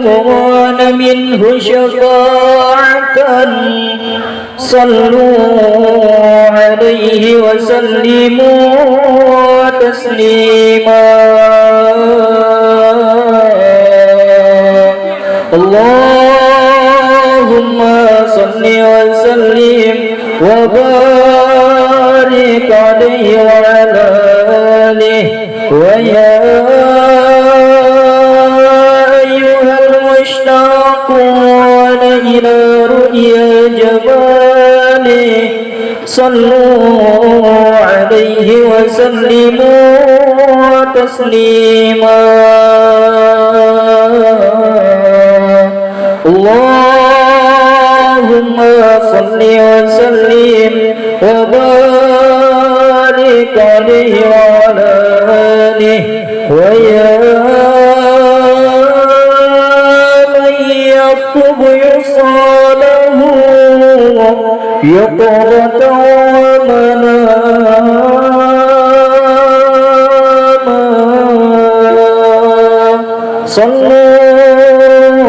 تبغون منه شفاعة صلوا عليه وسلموا تسليما اللهم صل وسلم وبارك عليه وعلى آله ويا أيها المشتاقون إلى رؤيا جماله صلوا عليه وسلموا تسليما اللهم صل وسلم وبارك عليه وعلى آله ويا من يطلب يصاله يقظة ومناما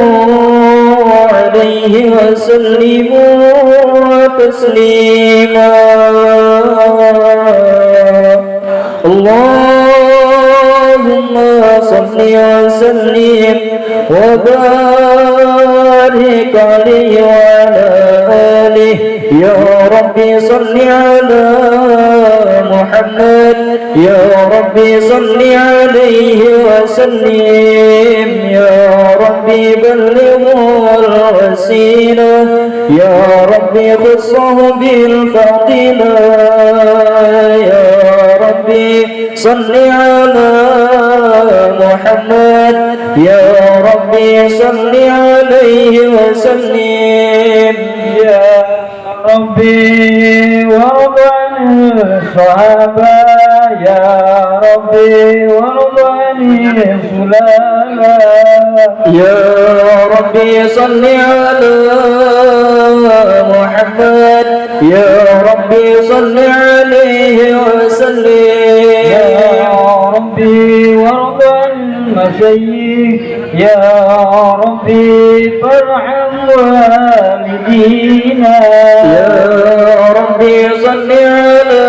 صلوا عليه وسلموا تسليما اللهم صل وسلم وبارك عليه وعلى آله يا ربي صل على محمد يا ربي صل عليه وسلم يا ربي بلغه الوسيلة يا ربي خصه بالفضيلة يا ربي صل على محمد يا ربي صل عليه وسلم يا ربي وارض عن الصحابة يا ربي وارض عن السلامة يا ربي صل على محمد يا ربي صل عليه وسلم يا ربي وارض عن المشايخ يا ربي فارحم والدينا يا ربي صل على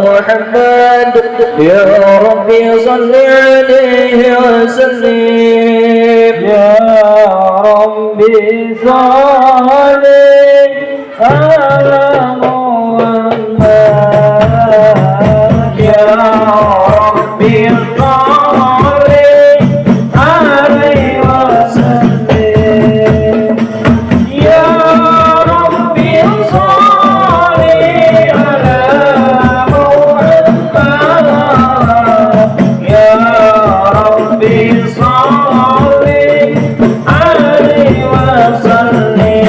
محمد يا ربي صل عليه وسلم يا ربي صل على محمد يا ربي صل عليه وسلم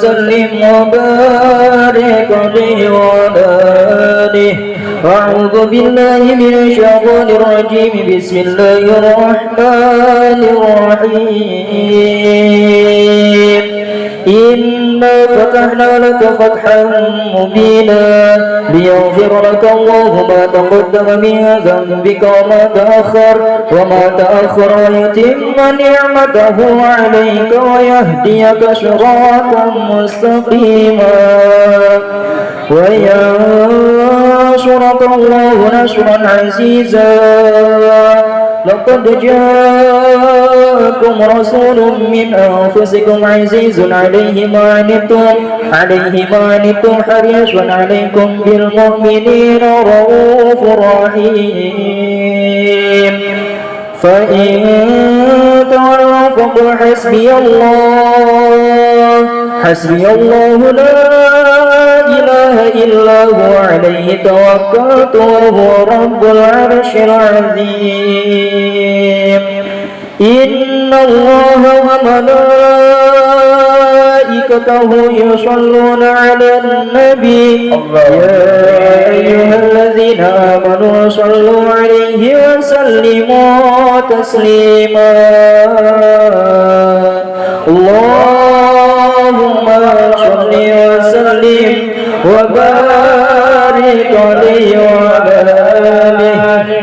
وسلم وبارك عليه وعلى آله. أعوذ بالله من الشيطان الرجيم. بسم الله الرحمن الرحيم. إنا فتحنا لك فتحا مبينا ليغفر لك الله ما تقدم من ذنبك وما تأخر ويتم نعمته عليك ويهديك صراطا مستقيما وينصرك الله نصرا عزيزا. لقد جاءكم رسول من أنفسكم عزيز عليه ما عنتم حريص عليكم بالمؤمنين رؤوف رحيم. فإن تولوا فقل حسبي الله لا إله إلا هو عليه توكلت وهو رب العرش العظيم. إن الله وملائكته يصلون على النبي يا أيها الذين آمنوا صلوا عليه وسلموا تسليما. اللهم صل وسلم وبارك عليه وعلى آله.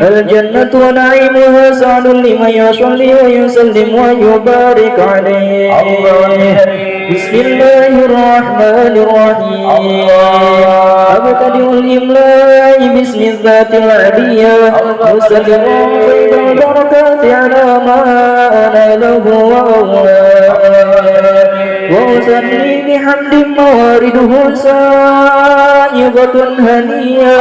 الجنة ونعيمها سعد لمن يصلي ويسلم ويبارك عليه. بسم الله الرحمن الرحيم. أبتدئ الإملاء باسم الذات العليا مستقرا فإذا البركات على ما أنا له وأسلي بحمد موارده سائغة هنية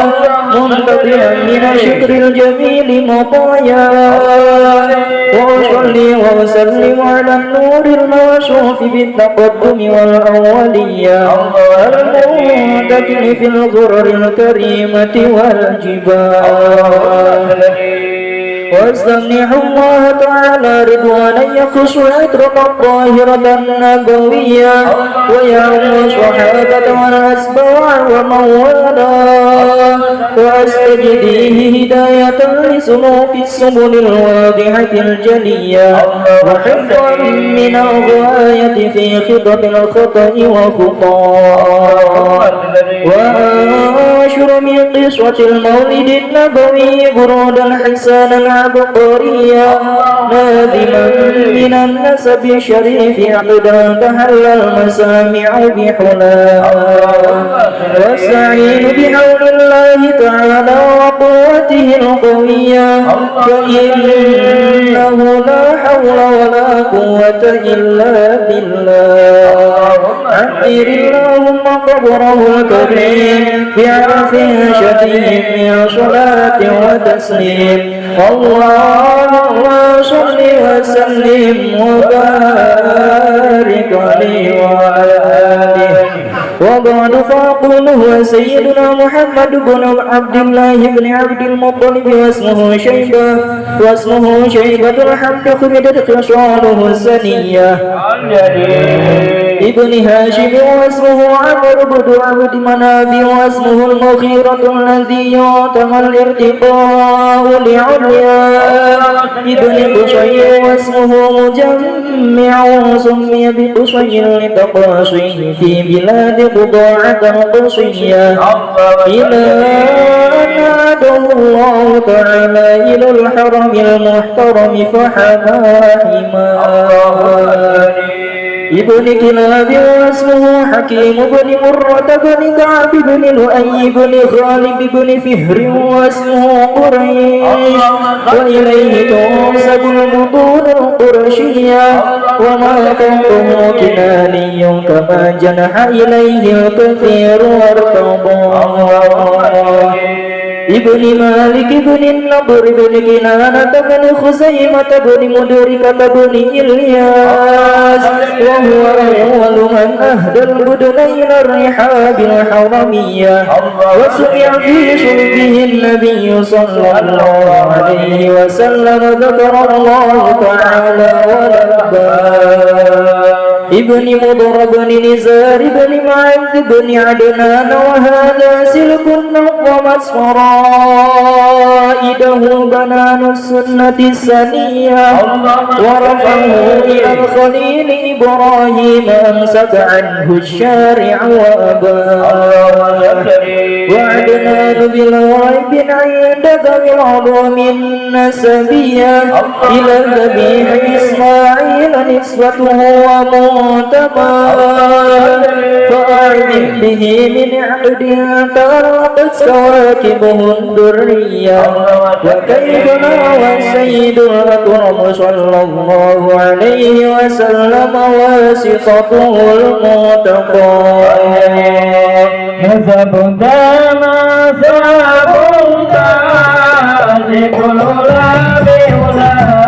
منقطعا من الشكر الجميل مطايا. وأصلي وأسلم على النور الموصوف بالتقدم والأولية المنتكل في الغرر الكريمة والجبال. واستمنح الله تعالى رضوانا يخص العطرة الطاهرة النبوية ويعم الصحابة والأتباع ومن والاه. واستجديه هداية لسلوك السبل الواضحة الجلية وحفظا من الغواية في خطب الخطأ وخطاه. وأنشر من قصة المولد النبوي برودا حسانا عبقريا نادما من النسب الشريف عقدا تحل المسامع بحلا. واستعين بحول الله تعالى وقوته القوية فإنه لا حول ولا قوة إلا بالله. عبر اللهم قبره الكريم بعرف شديد من صلاة وتسليم. اللهم صل وسلم وبارك عليه وعلى آله. وبعد فأقول هو سيدنا محمد بن عبد الله بن عبد المطلب واسمه شيبة الحمد خمدت خصاله السنية ابن هاشم واسمه عمرو بن عبد مناف واسمه المخيرة الذي يعتمى الارتقاء لعليا ابن قصي واسمه مجمع سمي بقصي لتقاصيه في بلاد قضاعة القصية إلى أن عاده الله تعالى إلى الحرم المحترم فحماه ابن كلاب واسمه حكيم بن مرة بن كعب بن لؤي بن غالب بن فهر واسمه قريش وإليه تنسب البطون القرشية وما فوقه كناني كما جنح إليه الكثير وارتضاه. ابن مالك بن النضر بن كنانة بن خزيمة بن مدركة بن إلياس وهو أول من أهدى البدنين الرحاب الحرمية وسمع في صلبه النبي صلى الله عليه وسلم ذكر الله تعالى ولباه. ابن مضر بن نزار بن معاذ بن عدنان وهذا سلك نظمت فرائده بنان السنة السنية ورفعه إلى الخليل إبراهيم أمسك عنه الشارع وأباه وعدنان بالغيب عند ذوي العظم النسبية إلى الذبيح إسماعيل نسبته ومنتمى فأعلم به من عقد تغرقت كواكبه الدرية وكيف نوى السيد الأكرم صلى الله عليه وسلم واسطته المتقى نسبت ما سبت ذكر لا بولا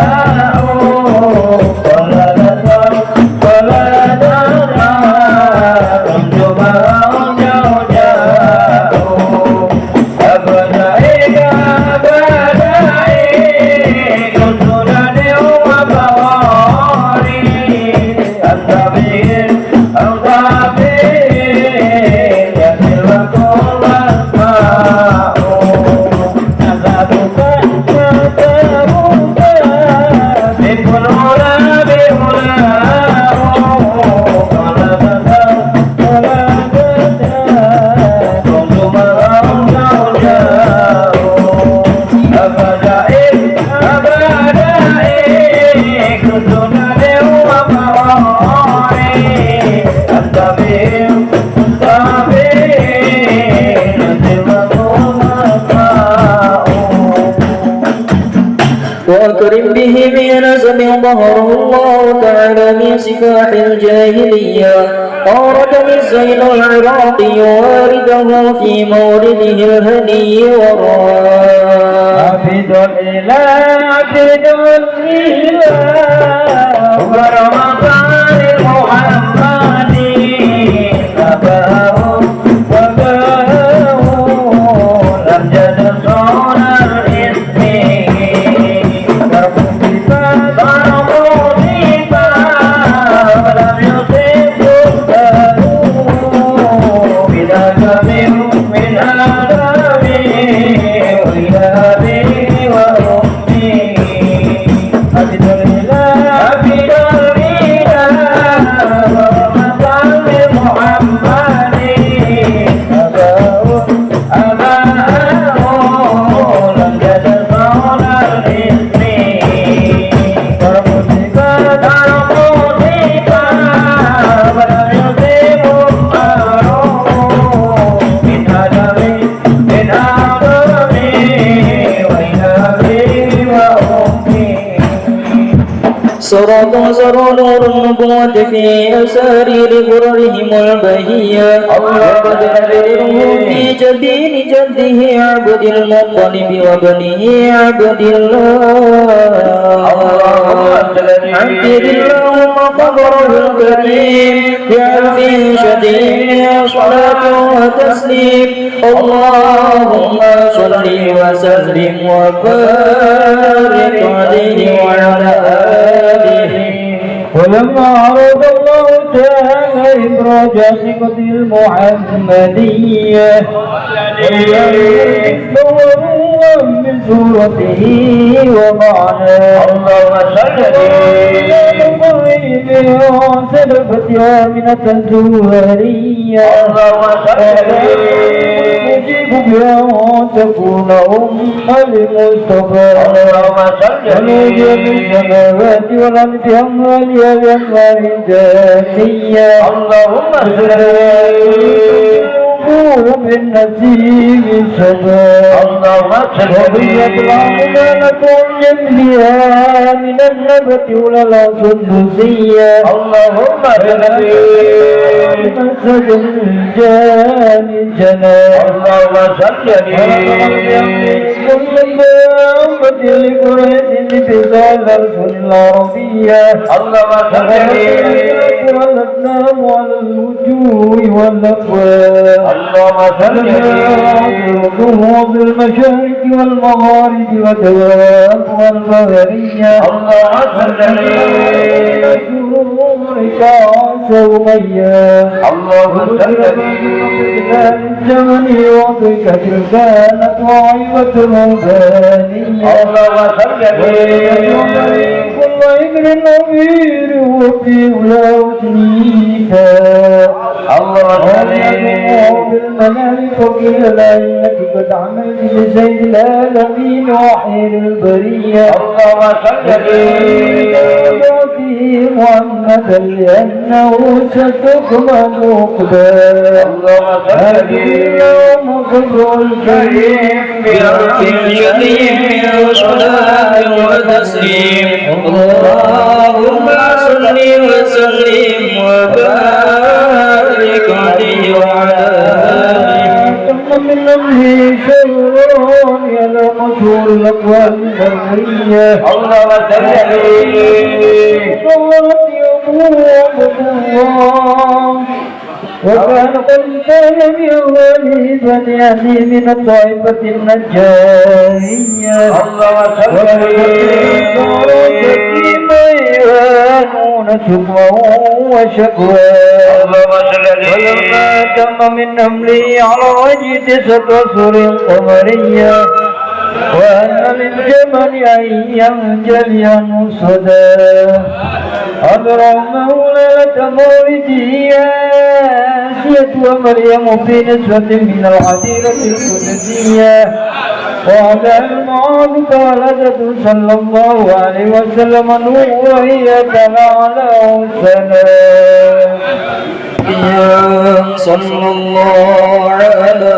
وأكرم به بنسب ظهره الله تعالى من سفاح الجاهلية أورد من زين العراقي وارده في مورده الهني والراه عبد الإله عبد الإله ورمضان المحمدي نباه وباه أمجد صون الإثم ولم يصب بذاك من آدمي وإلى أبي وأمي عبد الإله عبد الإله ورمضان محمدي أباه لم يدفعون الإثم ورمضك ولم يصيبوا من آدمي وإلى أبي وأمي صراط سرى نور النبوة في أسارير غررهم البهية وقد أبرره في جبين جده عبد المطلب وابنه عبد الله عبد اللهم قبره الكريم بعرف شديد صلاة وتسليم اللهم صل وسلم وبارك عليه وعلى آله. ولما عرض الله تعالى إبراج ثقة المحمدية من سورته ومعناه سلفت آمنة الزهرية يجيب بها تكون المصطفى ونودي بالسماوات والأرض أموالها بأنوار جانية اللهم بالنسيم السماء وبيت العمل لكم جملها من النبت ولا سندسية اللهم مسجد الجان الجنان اللهم صل كل أمة لقريش بفضال رسول العربية اللهم صل الأبنام على الوجوه والأفواه اللهم صل بالمشارق والمغارب والدواب والبغرية اللهم صل سرور بك عسى أمية اللهم صل الجمل وضك كانت طائفة رهبانية اللهم صل كل ابن نبيل وفي ولاوتك اللهم بالمنال فقيل إنك قد عملت بسيد العالمين وحير البرية اللهم صل محمدا لأنه ستقبل مقبل اللهم صل الكريم برب الجليل وصلاة وتسليم اللهم صل وسلم وبارك عليه وعلى آله من أمره شرون يا مشهور الأقوال المرئية اللهم صل عليه صلوات الله وكان قد كان بأوله فليأتي من الطائفة النجارية اللهم صل عليه يوانون شكوى وشكوى ولما تم من أمري على وجه 9 أشهر قمرية وأن للجمل أن ينجلي صدى أدرى مولى مولده آسية ومريم في نسوة من العديرة القدسية وعلى المعاد ولدت صلى الله عليه وسلم وهي تعالى وسلام يا صلى الله على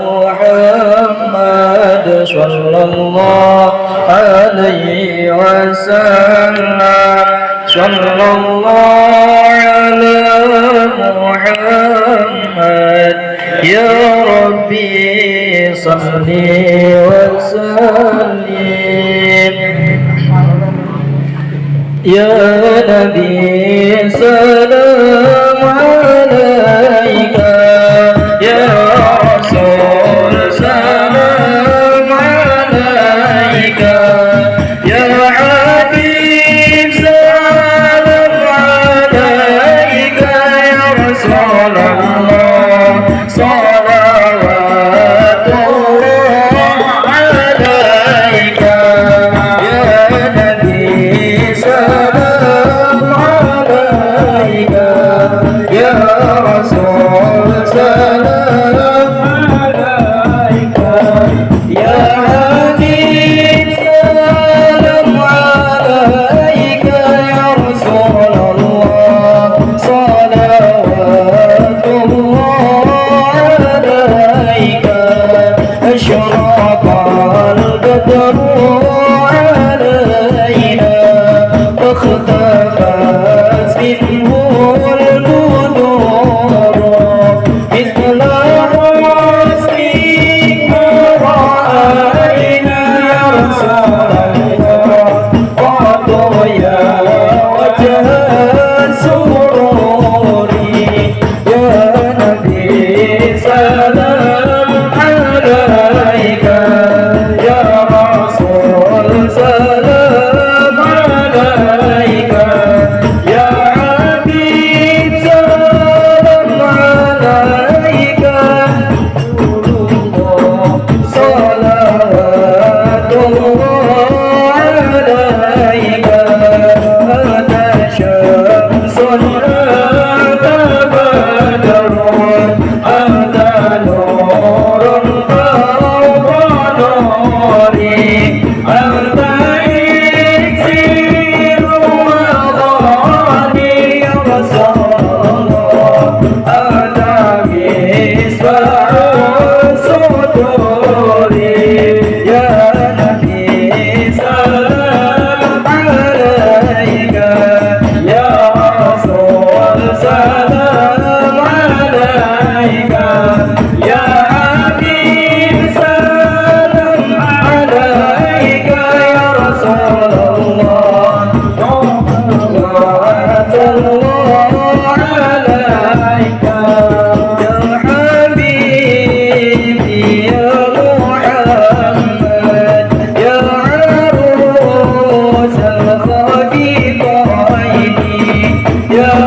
محمد صلى الله عليه وسلم صلى الله على محمد يا ربي صل وسلم يا نبي سلام عليك يا رسول سلام عليك يا حبيب سلام عليك يا رسول الله صلوات الله عليك يا نبي سلام عليك يا رسول سلام عليك يا حبيب سلام عليك يا رسول الله صلوات الله عليك أشرق البدر علينا واختفت منه البدور مثل راسك رأينا يا رسول الله قالوا يا وجه السرور يا نبي سلام عليك يا رسول سلام عليك يا حبيب سلام عليك صلوات الله عليك أنت شمس أنت بدر أنت نور فوق نوري أنت إكسير وضاني يا رسول الله أنت مصباح صدوري يا نبي سلام عليك يا رسول سلام عليك يا حبيب سلام عليك يا رسول الله صلوات الله عليك يا حبيبي يا محمد يا عروس الخفيفين يا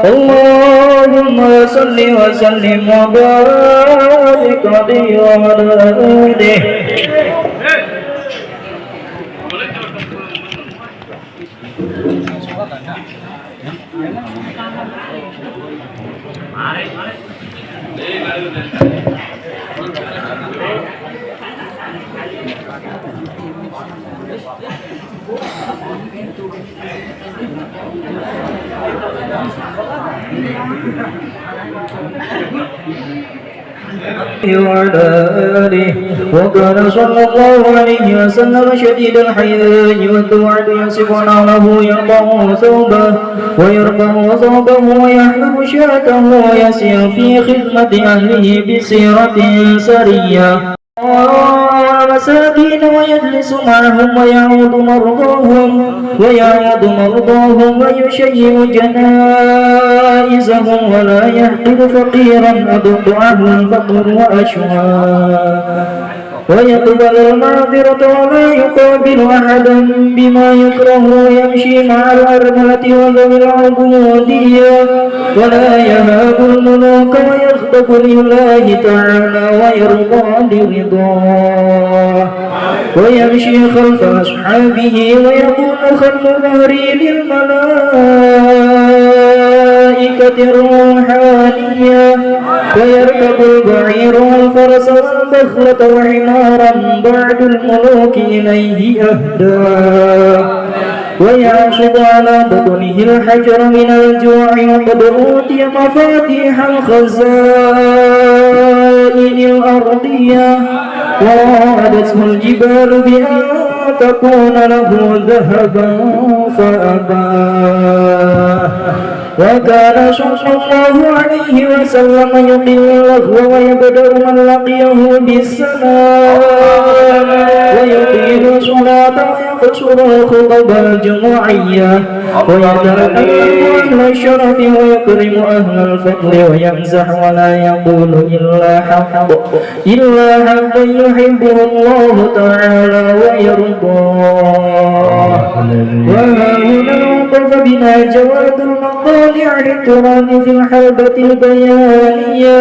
اللهم صل وسلم وبارك عليه وعلى آله. وعلى آله. وكان صلى الله عليه وسلم شديد الحياء والذعر يصف له يرفع ثوبه ويحلب شاته ويسير في خدمة أهله بسيرة سرية مساكين ويجلس معهم ويعود مرضاهم ويشيع جنائزهم ولا يحقر فقيرا وضعه الفقر وأشواء ويقبل المعذرة ولا يقابل أحدا بما يكره ويمشي مع الأرملة وذوي العبودية ولا يهاب الملوك ويغضب لله تعالى ويرضى لرضاه ويمشي خلف أصحابه ويكون خلف ظهري للملائكة الروحانية ويركب البعير والفرس والبخلة وحمارا بعد الملوك إليه أهدى ويعصب على بطنه الحجر من الجوع وقد أوتي مفاتيح الخزائن الأرضية ووعدته الجبال بأن تكون له ذهبا فأبى وكان صلى الله عليه وسلم يقل اللغو ويبدأ من لقيه بالسلام ويقيم الصلاة ويقصر الخطب الجمعية ويتكلم أهل الشرف ويكرم أهل الفضل ويمزح ولا يقول إلا حق يحبه الله تعالى ويرضاه وهنا وقف بنا جواد المطالع للتراث في الحلبة البيانية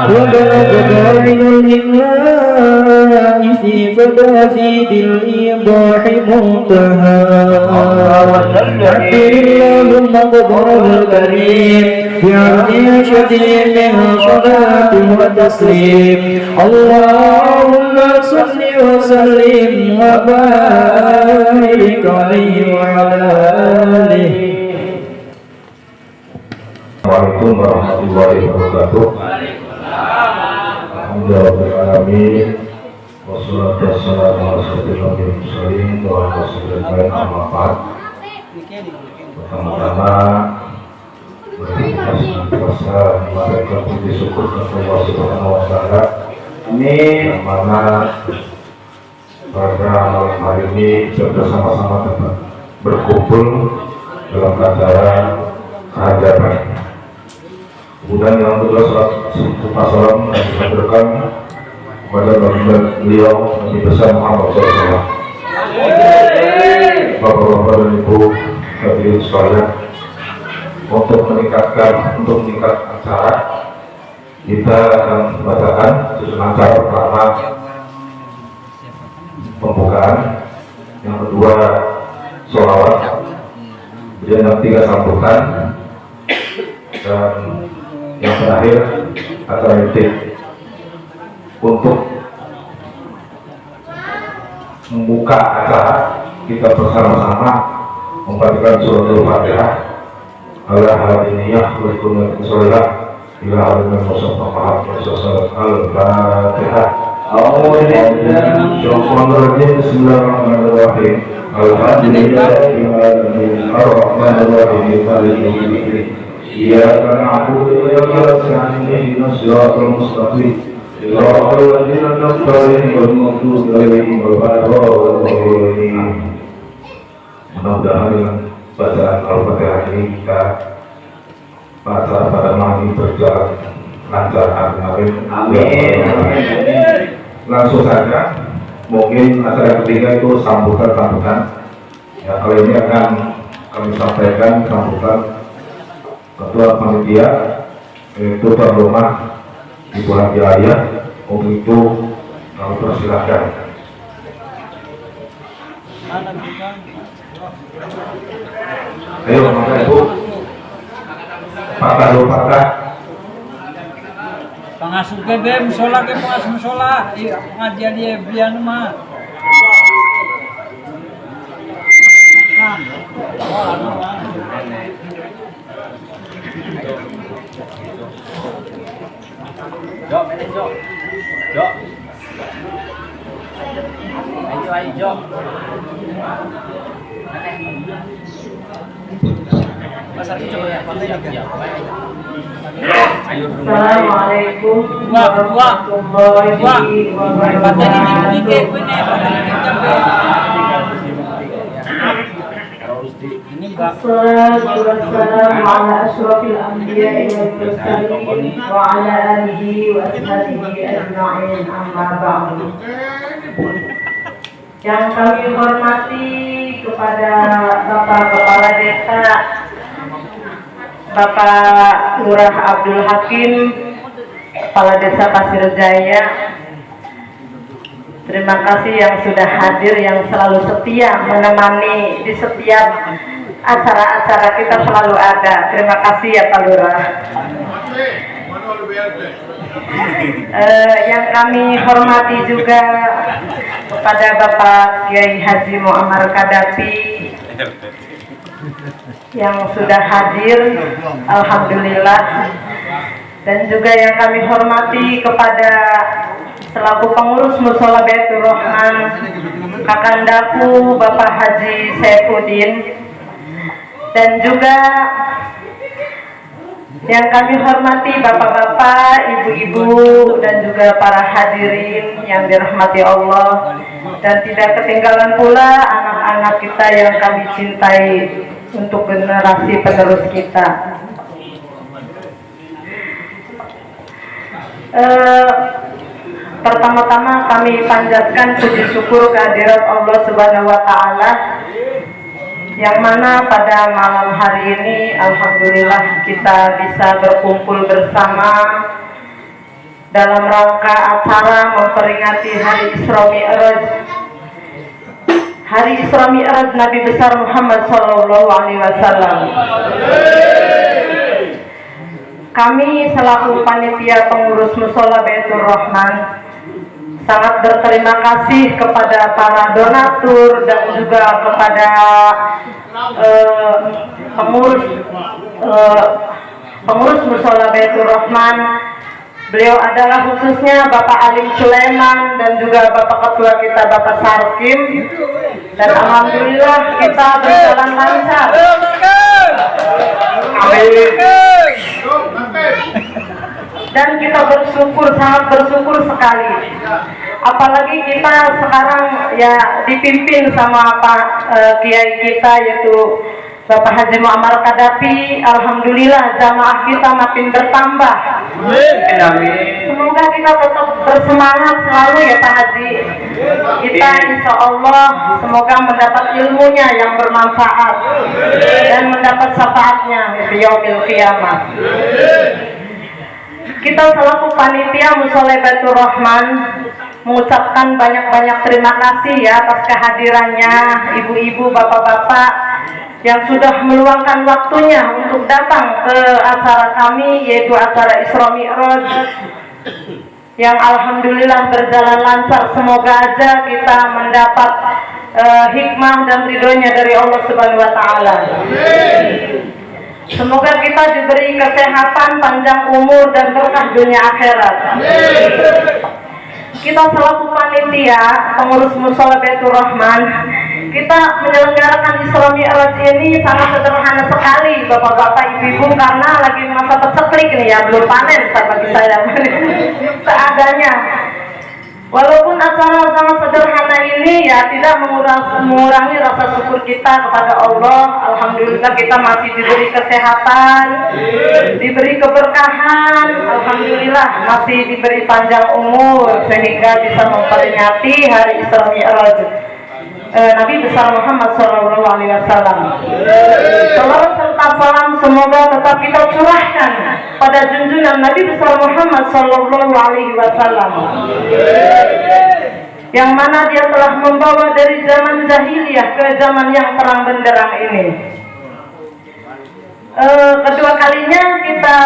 وبلغ داعي الإملاء في فدافيد الإيضاح منتهى عبر اللهم قدره الكريم بعافية شديد من صلاة وتسليم اللهم صل وسلم وبارك عليه وعلى آله. Assalamualaikum warahmatullahi wabarakatuh. Alhamdulillahirrahmanirrahim. Wassalatu wassalamu ala asyrofil mursalin wa ala alihi wa sahbihi. Pertama-tama berpuasa mereka puji syukur kepada Allah Subhanahu wa taala. Amin. Mana pada malam hari ini kita bersama-sama dapat berkumpul dalam acara kehadiran. Kemudian yang kedua salam dan dihaturkan kepada beliau Nabi besar Muhammad SAW. Bapak-bapak dan ibu hadirin sekalian, untuk meningkat acara, kita akan membacakan susunan acara pertama pembukaan, yang kedua sholawat, kemudian yang ketiga sambutan, dan yang terakhir acara inti. Untuk membuka acara, kita bersama-sama membacakan surat Al-Fatihah ala hadiniyah wa kunat sholah ila hadinah musaffahah wa salat Al-Fatihah. Bismillahirrahmanirrahim. Alhamdulillahirabbil alamin. Iyyaka na'budu wa iyyaka nasta'in ihdinas siratal mustaqim siratal ladzina an'amta 'alaihim ghairil maghdubi 'alaihim waladdallin. Mudah-mudahan dengan bacaan Al-Fatihah ini kita acara pada malam ini berjalan lancar. Amin. Langsung saja, mungkin acara ketiga itu sambutan. Ya, kali ini akan kami sampaikan sambutan Ketua Panitia, yaitu Tuan Rumah Ibu Haji Ayah. Untuk itu kami persilahkan. Ayo Bapak Ibu, patah dulu patah. Pengasuh BBM sholat ke pengasuh sholat, pengajian dia biar mah. Ayo. Assalamualaikum warahmatullahi Assalatu wassalamu ala asyrafil anbiya'i wal mursalin wa ala alihi wa ashabihi ajma'in amma ba'du. Yang kami hormati kepada Bapak Kepala Desa, Bapak Lurah Abdul Hakim, Kepala Desa Pasir Jaya. Terima kasih yang sudah hadir, yang selalu setia menemani di setiap acara-acara kita selalu ada. Terima kasih ya Pak Lurah. Yang kami hormati juga kepada Bapak Kiai Haji Muammar Kadafi yang sudah hadir, alhamdulillah. Dan juga yang kami hormati kepada selaku pengurus Mushola Baitur Rahman Kakandaku Bapak Haji Saifuddin, dan juga yang kami hormati bapak-bapak, ibu-ibu, dan juga para hadirin yang dirahmati Allah, dan tidak ketinggalan pula anak-anak kita yang kami cintai untuk generasi penerus kita. Pertama-tama kami panjatkan puji syukur kehadirat Allah Subhanahu wa Ta'ala, yang mana pada malam hari ini alhamdulillah kita bisa berkumpul bersama dalam rangka acara memperingati Hari Isra Mi'raj. Hari Isra Mi'raj Nabi besar Muhammad sallallahu alaihi wasallam. Kami selaku panitia pengurus Mushola Baitur Rahman sangat berterima kasih kepada para donatur dan juga kepada pengurus Mushola Baitur Rahman. Beliau adalah khususnya Bapak Alim Sulaiman dan juga Bapak Ketua kita Bapak Sarkim, dan alhamdulillah kita berjalan lancar. Amin. Dan kita bersyukur, sangat bersyukur sekali. Apalagi kita sekarang ya dipimpin sama Pak Kiai kita, yaitu Bapak Haji Muammar Kadafi. Alhamdulillah jamaah kita makin bertambah. Amin. Semoga kita tetap bersemangat selalu ya Pak Haji. Kita insya Allah semoga mendapat ilmunya yang bermanfaat dan mendapat syafaatnya di yaumil qiyamah. Kita selaku panitia Mushola Baitur Rahman mengucapkan banyak-banyak terima kasih ya atas kehadirannya ibu-ibu, bapak-bapak yang sudah meluangkan waktunya untuk datang ke acara kami, yaitu acara Isra Mi'raj yang alhamdulillah berjalan lancar. Semoga aja kita mendapat hikmah dan ridhonya dari Allah Subhanahu wa Ta'ala. Semoga kita diberi kesehatan, panjang umur, dan berkah dunia akhirat. Kita selaku panitia pengurus Mushola Baitur Rahman, kita menyelenggarakan Isra Mi'raj ini sangat sederhana sekali bapak-bapak, ibu-ibu, karena lagi masa peceklik nih ya, belum panen bagi saya. Seadanya. Walaupun acara sangat sederhana ini ya tidak mengurangi rasa syukur kita kepada Allah. Alhamdulillah kita masih diberi kesehatan, diberi keberkahan, alhamdulillah masih diberi panjang umur sehingga bisa memperingati Hari Isra Mi'raj Nabi besar Muhammad sallallahu alaihi wasallam. Salawat serta salam semoga tetap kita curahkan pada junjungan Nabi besar Muhammad sallallahu alaihi wasallam, yang mana dia telah membawa dari zaman jahiliyah ke zaman yang terang benderang ini. Kedua kalinya kita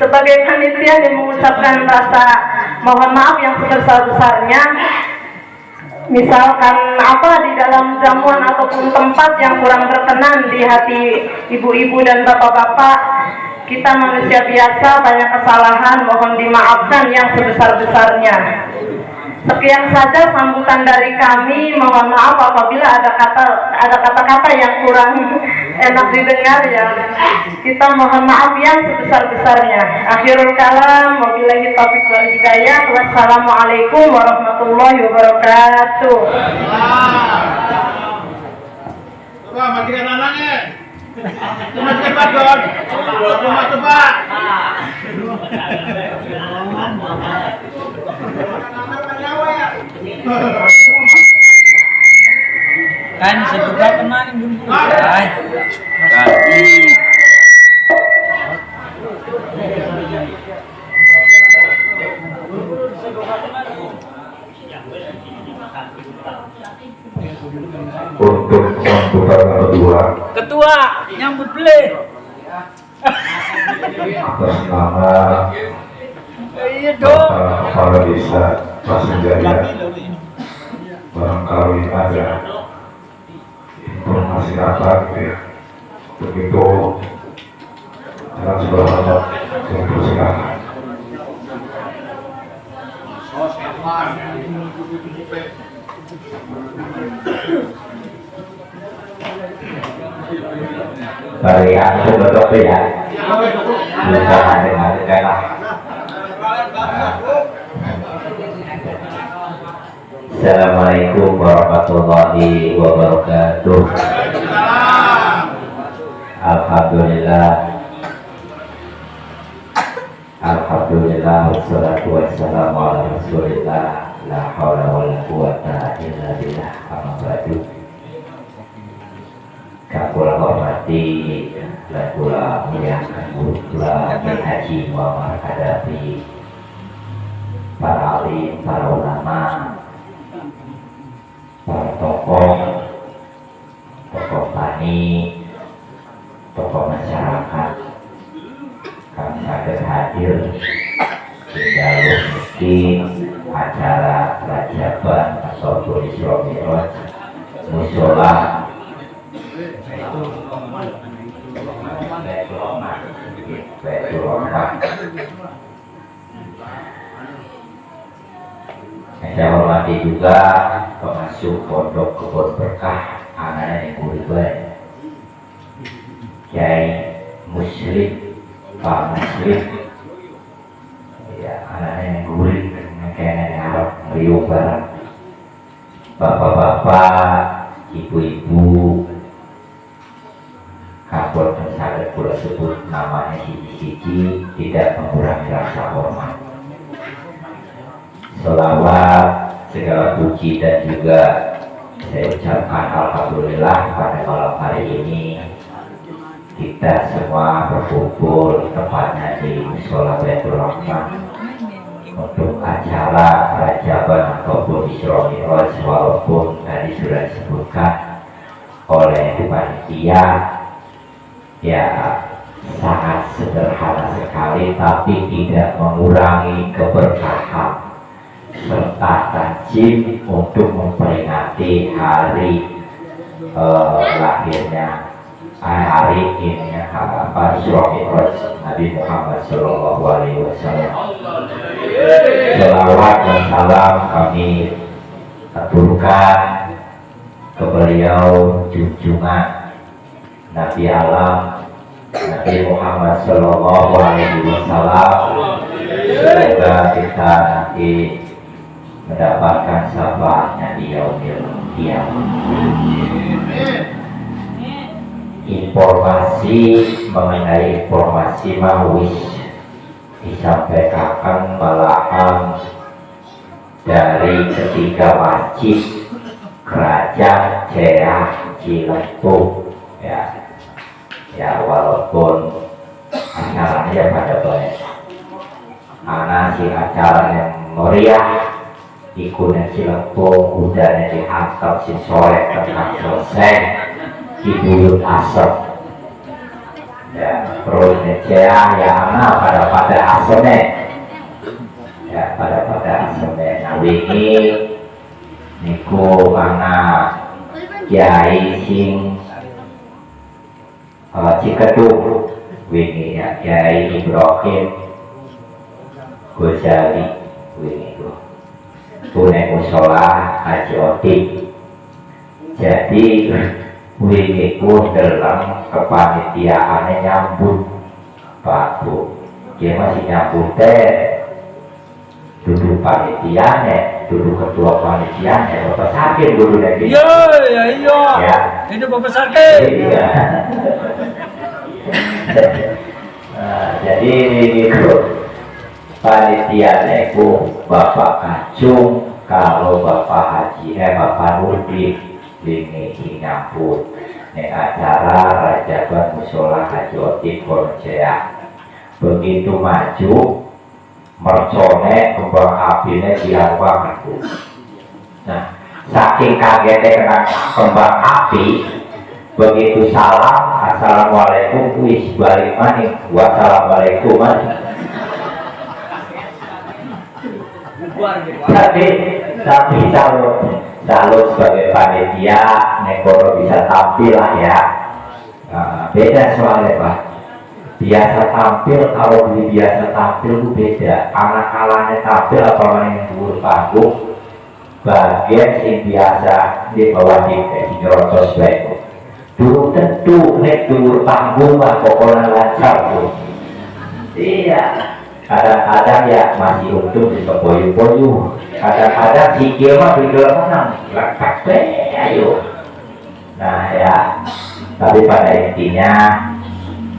sebagai panitia mengucapkan rasa mohon maaf yang sebesar-besarnya. Misalkan apa di dalam jamuan ataupun tempat yang kurang berkenan di hati ibu-ibu dan bapak-bapak, kita manusia biasa, banyak kesalahan, mohon dimaafkan yang sebesar-besarnya. Sekian saja sambutan dari kami. Mohon maaf apabila ada kata-kata yang kurang enak didengar ya. Kita mohon maaf yang sebesar-besarnya. Akhirul kalam, wabillahi taufiq wal hidayah. Wassalamualaikum warahmatullahi wabarakatuh. Coba matikan anaknya. Matikan padon. Coba. Coba. Kan situ gak kemana bun. Ay. Untuk sambutan kedua Ketua nyambut beli. atas nama Iya dong. Bapak Kepala Desa Pasenjaya, barangkali ada informasi apa gitu ya, begitu dengan sebelah Allah yang persilakan. Bagi aku betul ya, berusaha dengan segala. Assalamualaikum warahmatullahi wabarakatuh. Alhamdulillah, alhamdulillah, wassalatu wassalamu ala rasulillah, la hawla wa la quwata illa billah, amma ba'du. Kula hormati dan kula muliakan kula haji Muhammad hadapi para alim, para ulama, para tokoh tani, tokoh masyarakat kami saged hadir di dalam acara Rajaban atau Isra Mi'raj mushola Baitul Rahman. Saya hormati juga pengasuh pondok Kebon Berkah anak yang murid Kiai Muslim, Pak Muslim, ya anak yang murid kayaknya harap meriuk barang, bapak-bapak, ibu-ibu, kapol tersangka pula sebut namanya siji-siji tidak mengurangi rasa hormat. Selawat segala puji dan juga saya ucapkan alhamdulillah pada malam hari ini kita semua berkumpul tepatnya di Mushola Baitul Rahman untuk acara Rajaban ataupun Isra Mi'raj, walaupun tadi sudah disebutkan oleh panitia ya sangat sederhana sekali tapi tidak mengurangi keberkahan serta tajim untuk memperingati hari lahirnya hari ini Isra Mi'raj Nabi Muhammad Sallallahu Alaihi Wasallam. Selawat dan salam kami aturkan ke beliau junjungan Nabi Alam Nabi Muhammad Sallallahu Alaihi Wasallam. Semoga kita nanti mendapatkan syafaatnya di yaumil qiyamah. Informasi mengenai informasi mawis disampaikan malahan dari ketiga masjid Kerajaan Cerah Ciletuh ya walaupun acaranya pada baik karena si acara yang meriah ikutan Ciletuh udahnya dihantar si sore tentang selesai di buyut asap ya terus Cerah ya pada asamnya ya pada asamnya nah ini niku karena Kiai sing Ciketuh wingi ya Kiai Ibrahim Ghazali wingi ku tunai mushola Haji Otik. Jadi wingi ku dalam kepanitiaannya nyambut Pak Bu dia masih nyambut duduk panitianya, duduk ketua panitianya, Bapak Sakit dulu lagi. Iya. Ya. Itu Bapak Sakit. Iya. Jadi itu panitianya itu Bapak Kacung, kalau Bapak Haji, Bapak Nurdin, Lini nyambut nek acara Rajaban Musola Haji Otik Konjaya. Begitu maju mercone kembang apinya diawak aku. Nah, saking kagetnya kena kembang api, begitu salam assalamualaikum kuis balik maning wassalamualaikum maning. Tapi salut sebagai panitia nekoro bisa tampil lah ya. Beda soalnya Pak, biasa tampil kalau beli biasa tampil itu beda. Anak-anaknya tampil apa yang dulu panggung bagian yang biasa di bawah di nyerocos baik dulu tentu nek dulu panggung lah pokoknya lancar tuh. Iya, kadang-kadang ya masih untung di boyu-boyu, kadang-kadang si mah video menang lekat ayo. Nah ya, tapi pada intinya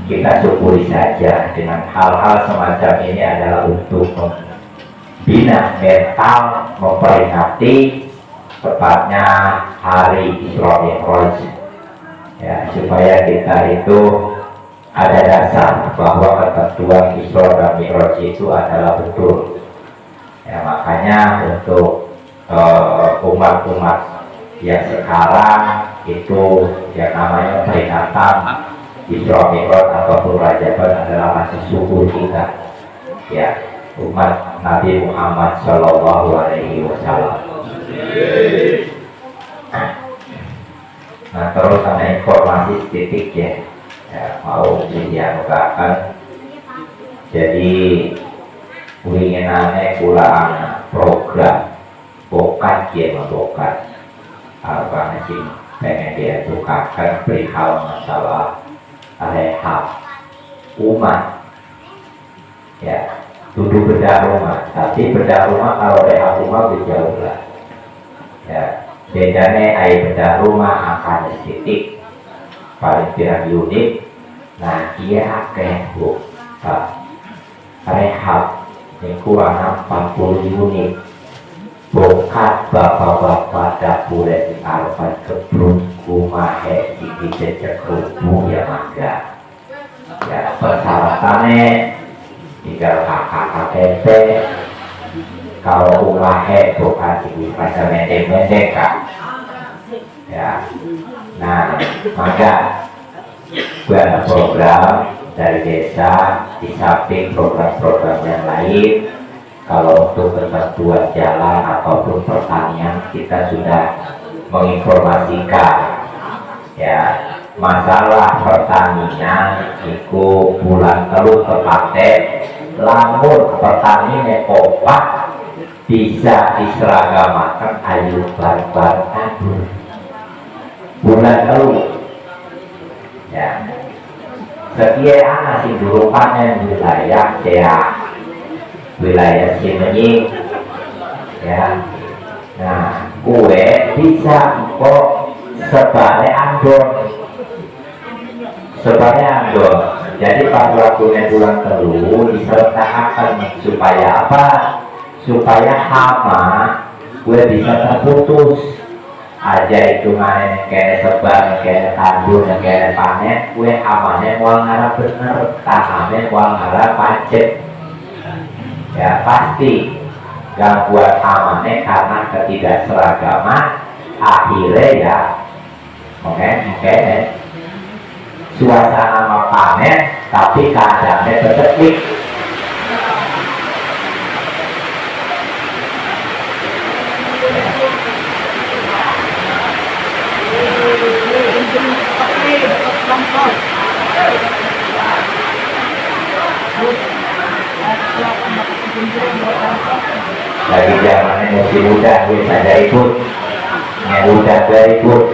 kita syukuri saja dengan hal-hal semacam ini adalah untuk membina mental, memperingati tepatnya hari Isra Mi'raj ya, supaya kita itu ada dasar bahwa ketentuan Isra dan Mi'raj itu adalah betul ya. Makanya untuk umat-umat yang sekarang itu yang namanya peringatan Isra Mi'raj ataupun Rajaban adalah rasa syukur kita ya, umat Nabi Muhammad Shallallahu Alaihi Wasallam. Nah terus ada informasi titik ya, mau dianugerahkan. Jadi winginane kula program bokat ya, bokat apa sih pengen dia tukarkan perihal masalah rehab umat ya, duduk bedah rumah. Tapi bedah rumah kalau rehab rumah jauh lah ya, bedanya air bedah rumah angkanya sedikit paling tidak unik. Nah dia kayak rehab yang kurang 40 unit bokat bapak-bapak dapur di Arfan kebrun kumahe di jejak rubuh ya mangga ya. Persyaratannya tinggal kakak-KTP kalau umahe bokat di pada mendek-mendek kak ya. Nah maka buat program dari desa di samping program-program yang lain. Kalau untuk ketentuan jalan ataupun pertanian kita sudah menginformasikan ya, masalah pertanian itu bulan telur tepatnya lamun pertanian opak bisa diseragamakan ayu barbar tabur bulan telur ya. Setiap anak si dulu panen wilayah ya, wilayah Cimenyi ya. Nah kue bisa kok sebagai andor. Jadi pas waktunya bulan telur disertakan supaya apa? Supaya hama kue bisa terputus aja itu mana kayak sebar kayak tandur kayak panen kue hamanya mual ngarah bener tanamnya mual ngarah pacet ya, pasti gangguan hamanya karena ketidakseragaman akhirnya ya mungkin suasana mau panen tapi keadaannya tercekik. Lagi zamannya musim muda gue saja ikut udah ikut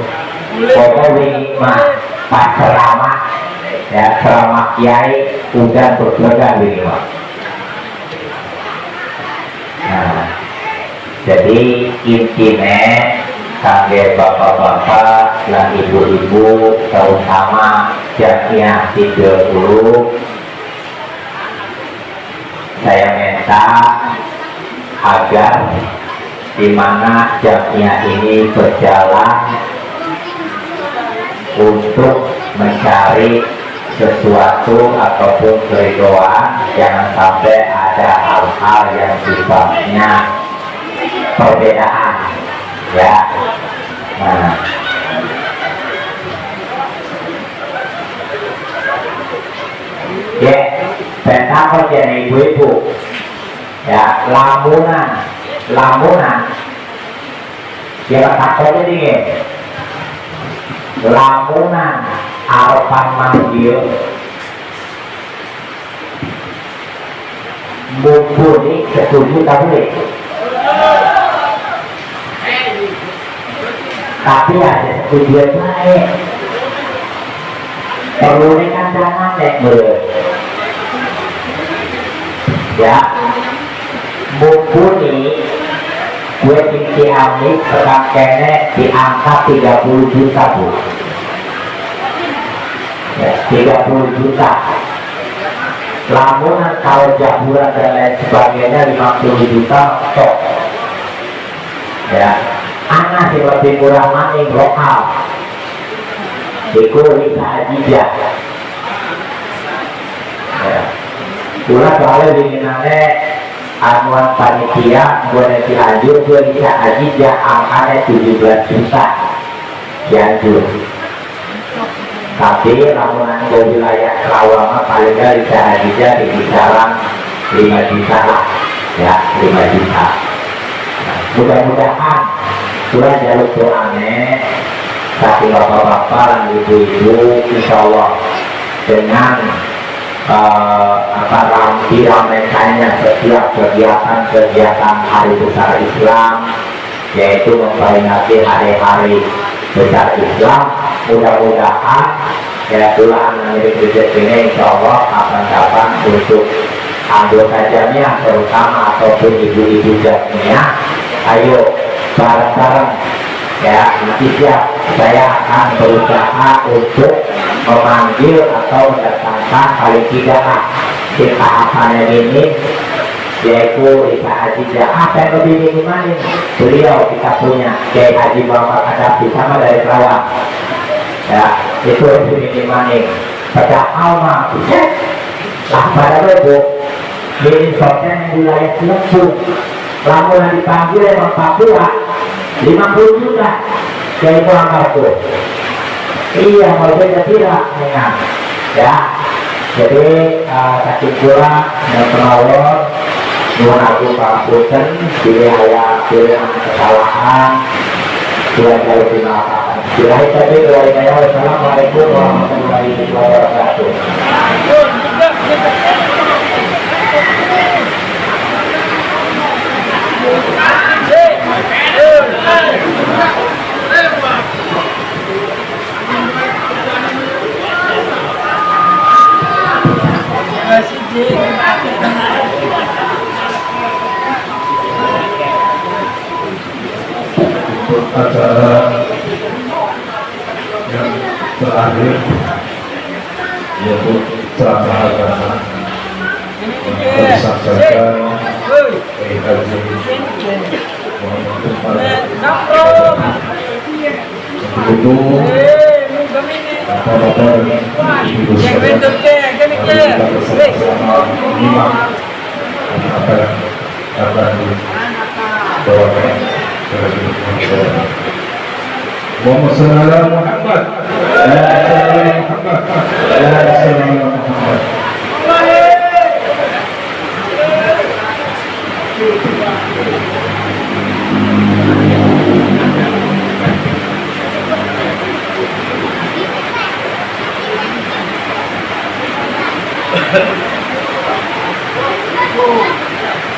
pokoknya mah pas ceramah ya, ceramah kiai udah berlegar ini mah. Nah jadi intinya kangge bapak-bapak dan ibu-ibu terutama jamnya 30 saya minta agar dimana jamnya ini berjalan untuk mencari sesuatu ataupun keridoan, jangan sampai ada hal-hal yang sifatnya perbedaan, ya. Nah, ya, betapa jadi ibu-ibu, ya, lamunan, ya takutnya dingin, lamunan, aropan manggil, mumpuni setuju tak boleh. Tapi ada tujuan baik, perlu dikandangkan ya, mumpuni gue cici amis sekarang kene diangkat 30 juta bu, ya, 30 juta. Lamunan kalau jaburan dan lain sebagainya 50 juta sok, ya. Anak sih lebih kurang maning lokal, iku bisa aja, ya. Kurang soalnya dinginannya anuan panitia boleh dilanjut, gue bisa aja angkanya 17 juta dianjur. Tapi lamunan gue wilayah Kerawang paling gak bisa aja di kisaran 5 juta lah, ya, 5 juta. Nah, mudah-mudahan kurang jalur doanya tapi bapak-bapak dan ibu-ibu insya Allah dengan ramai-ramainya setiap kegiatan hari besar Islam, yaitu memperingati hari-hari besar Islam, mudah-mudahan ya Tuhan memiliki rezekinya insya Allah kapan-kapan untuk anggota jamiah terutama ataupun ibu-ibu jamiah, ayo bareng-bareng, ya, nanti siap saya akan berusaha untuk memanggil atau mendatangkan paling tidak di tahapannya ini, yaitu Isa Haji apa yang lebih minimal beliau kita punya Kiai Haji Muhammad Hadapi sama dari Kerawang, ya, itu lebih minimal pada alma bisa lah pada logo ini sosnya yang wilayah Cilegon. Lamun yang dipanggil emang Papua 50 juta dari pulang kartu. Iya, mau jadi tidak, ya. Jadi sakit pula dan penawar nuhun aku pangapunten pilih kesalahan sudah jauh dimaafkan. Bila tadi wassalamualaikum warahmatullahi wabarakatuh. Acara yang terakhir yaitu ceramah agama yang disampaikan oleh Haji Muhammad itu bapak-bapak dan ibu sekalian kita bersama-sama menyimak apa yang akan dibawakan Muhammad sallallahu Muhammad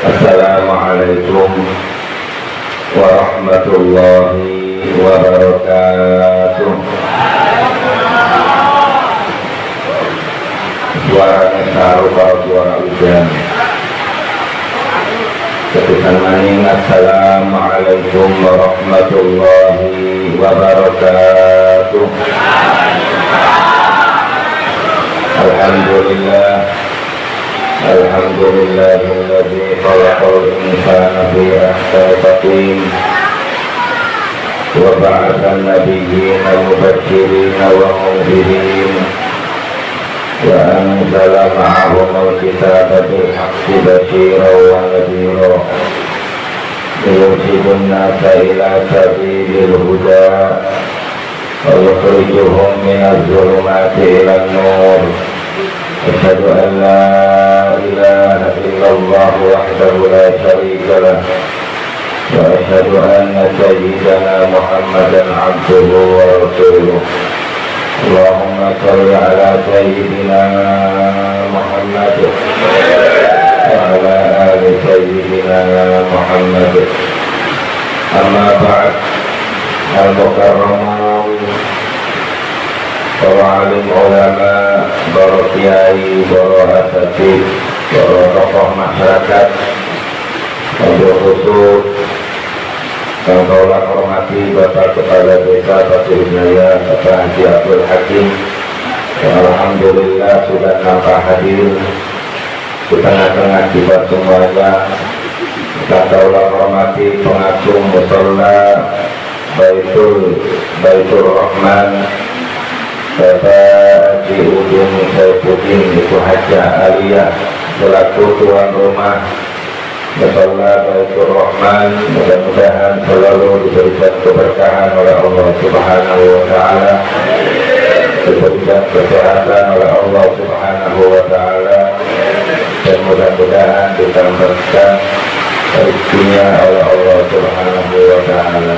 Assalamualaikum warahmatullahi wabarakatuh. Suaranya taruh kalau suara hujan. Ketukan maning. Assalamualaikum warahmatullahi wabarakatuh. Alhamdulillah. Alhamdulillahilladzi khalaqal insana fi ahsani taqwim وبعث النبيين مبشرين ومنذرين وأنزل معهم الكتاب بالحق بشيرا ونذيرا ليرشد الناس إلى سبيل الهدى ويخرجهم من الظلمات إلى النور. أشهد أن لا إله إلا الله وحده لا شريك له وأشهد أن سيدنا محمدا عبده ورسوله. اللهم صل على سيدنا محمد وعلى آل سيدنا محمد. أما بعد، al-mukarramun, para alim ulama, para kiai, para asatidz, para tokoh masyarakat, untuk khusus yang kaulah hormati Bapak Kepala Desa Pasir Jaya, Bapak Haji Abdul Hakim, yang alhamdulillah sudah nampak hadir di tengah-tengah kita semuanya. Kita kaulah hormati pengasuh mushola Baitur Rahman, Bapak Haji Udin Saifuddin Ibu Hajah Aliyah selaku tuan rumah mushola Baitur Rahman. Mudah-mudahan selalu diberikan keberkahan oleh Allah Subhanahu wa Ta'ala, diberikan kesehatan oleh Allah Subhanahu wa Ta'ala, dan mudah-mudahan ditambahkan rezekinya oleh Allah Subhanahu wa Ta'ala.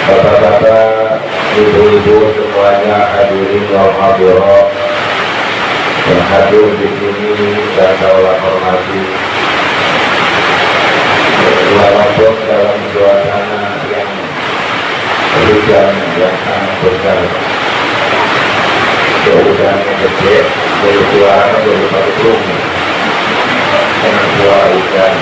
Bapak-bapak, ibu-ibu semuanya, hadirin wal hadirat yang hadir di sini dan kaulah hormati, walaupun dalam suasana yang hujan yang sangat besar, hujannya gede, jadi suaranya jadi bagus dengan suara hujan.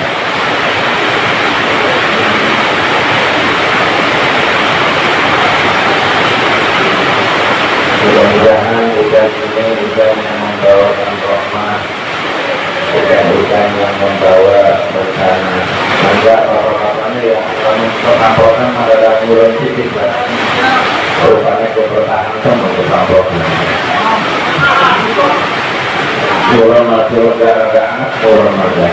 Mudah-mudahan hujan ini hujan yang membawakan rahmat, hujan yang membawa bencana. Maka orang-orangnya yang pengampokan adalah bulan titik, rupanya keberkahan sama pengampokan. Bulan masuk gara-gara bulan masuk.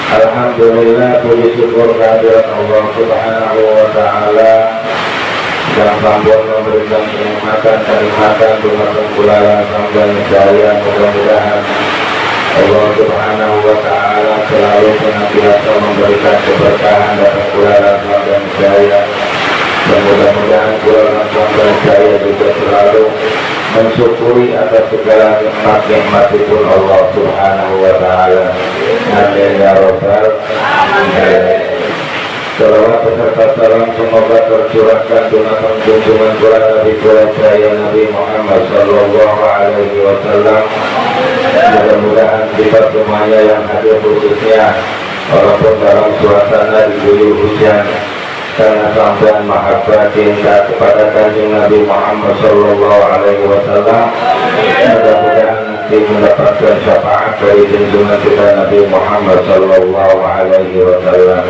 Alhamdulillah, puji syukur kehadirat Allah Subhanahu wa Ta'ala yang sambung memberikan kenikmatan dengan pengkulalan sambil jaya. Mudah-mudahan Allah Subhanahu wa Ta'ala selalu senantiasa memberikan keberkahan dan pengkulalan sambil jaya, dan mudah-mudahan kulalan sambil jaya juga selalu mensyukuri atas segala nikmat-nikmat itu Allah Subhanahu wa Ta'ala. Amin ya rabbal alamin. Salawat beserta salam semoga tercurahkan donatan junjungan Quran Nabi Jaya Nabi Muhammad Sallallahu Alaihi Wasallam. Mudah-mudahan kita semuanya yang hadir khususnya walaupun dalam suasana diguyur hujan, karena sampai mahabbah cinta kepada kanjeng Nabi Muhammad Sallallahu Alaihi Wasallam, mudah-mudahan nanti mendapatkan syafaat dari junjungan kita Nabi Muhammad Sallallahu Alaihi Wasallam.